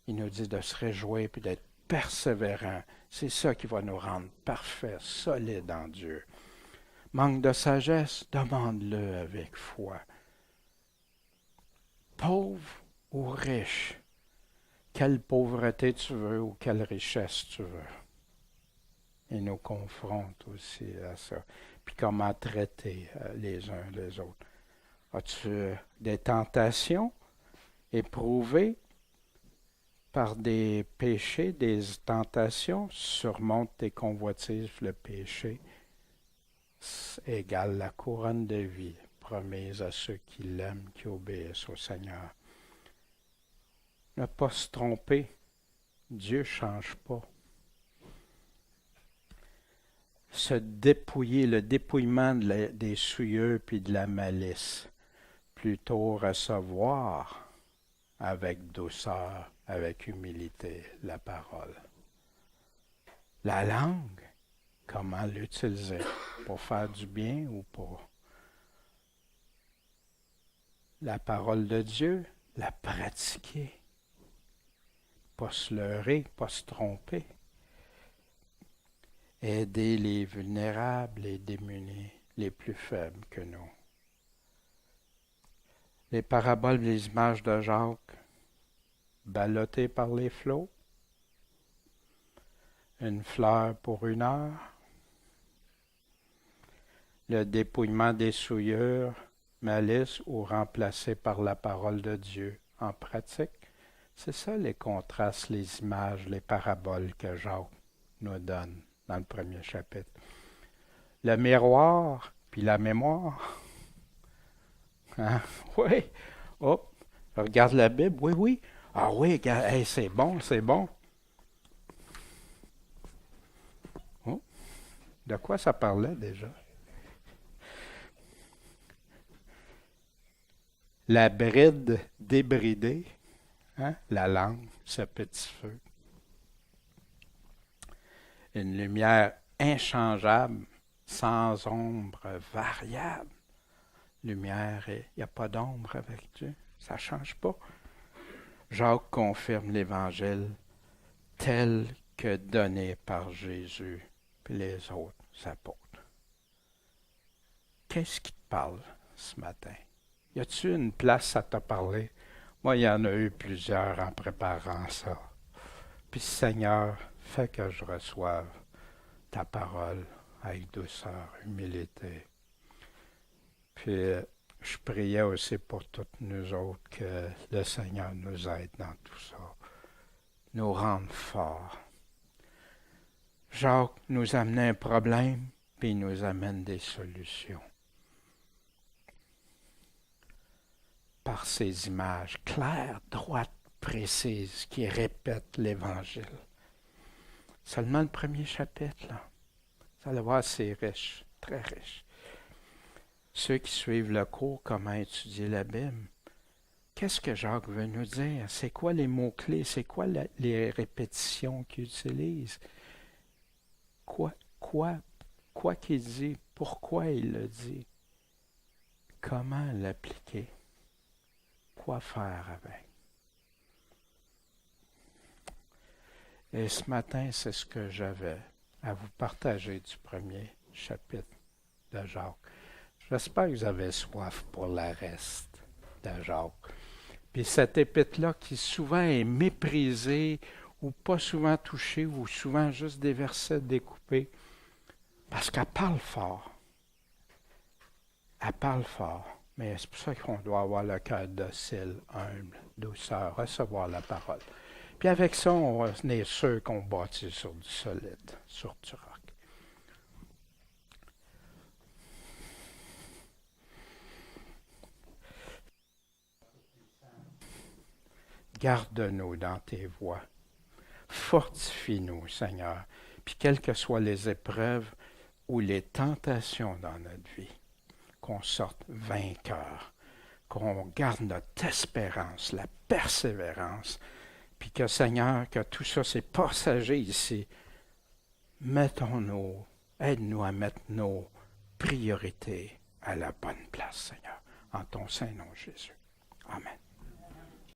il nous dit de se réjouir et d'être persévérant. C'est ça qui va nous rendre parfaits, solides en Dieu. Manque de sagesse, demande-le avec foi. Pauvre ou riche, quelle pauvreté tu veux ou quelle richesse tu veux. Il nous confronte aussi à ça. Puis comment traiter les uns les autres. As-tu des tentations éprouvées par des péchés, des tentations? Surmonte tes convoitises, le péché égale la couronne de vie promise à ceux qui l'aiment, qui obéissent au Seigneur. Ne pas se tromper, Dieu ne change pas. Se dépouiller, le dépouillement des souillures puis de la malice. Plutôt recevoir avec douceur, avec humilité la parole. La langue, comment l'utiliser pour faire du bien ou pour la parole de Dieu, la pratiquer. Pas se leurrer, pas se tromper. Aider les vulnérables, les démunis, les plus faibles que nous. Les paraboles, les images de Jacques, ballottées par les flots, une fleur pour une heure, le dépouillement des souillures, malice ou remplacé par la parole de Dieu en pratique. C'est ça les contrastes, les images, les paraboles que Jacques nous donne dans le premier chapitre. Le miroir, puis la mémoire. Hein? Oui. Hop. Regarde la Bible. Oui, oui. Ah oui, hey, c'est bon, c'est bon. Oh. De quoi ça parlait déjà? La bride débridée, hein? La langue, ce petit feu. Une lumière inchangeable, sans ombre, variable. Lumière, il n'y a pas d'ombre avec Dieu. Ça ne change pas. Jacques confirme l'Évangile tel que donné par Jésus et les autres apôtres. Qu'est-ce qui te parle ce matin? Y a-t-il une place à te parler? Moi, il y en a eu plusieurs en préparant ça. Puis Seigneur, fais que je reçoive ta parole avec douceur, humilité. Puis je priais aussi pour toutes nous autres que le Seigneur nous aide dans tout ça, nous rende forts. Jacques nous amenait un problème, puis il nous amène des solutions. Par ces images claires, droites, précises, qui répètent l'Évangile. Seulement le premier chapitre, là. Vous allez voir, c'est riche, très riche. Ceux qui suivent le cours, comment étudier la Bible, qu'est-ce que Jacques veut nous dire? C'est quoi les mots-clés? C'est quoi les répétitions qu'il utilise? Quoi qu'il dit? Pourquoi il le dit? Comment l'appliquer? Quoi faire avec? Et ce matin, c'est ce que j'avais à vous partager du premier chapitre de Jacques. J'espère que vous avez soif pour le reste de Jacques. Puis cette épître-là qui souvent est méprisée ou pas souvent touchée ou souvent juste des versets découpés parce qu'elle parle fort. Elle parle fort. Mais c'est pour ça qu'on doit avoir le cœur docile, humble, douceur, recevoir la parole. Puis avec ça, on est sûr qu'on bâtit sur du solide, sur du roc. Garde-nous dans tes voies. Fortifie-nous, Seigneur. Puis quelles que soient les épreuves ou les tentations dans notre vie, qu'on sorte vainqueur, qu'on garde notre espérance, la persévérance, puis que, Seigneur, que tout ça, c'est passager ici. Aide-nous à mettre nos priorités à la bonne place, Seigneur. En ton Saint-Nom, Jésus. Amen.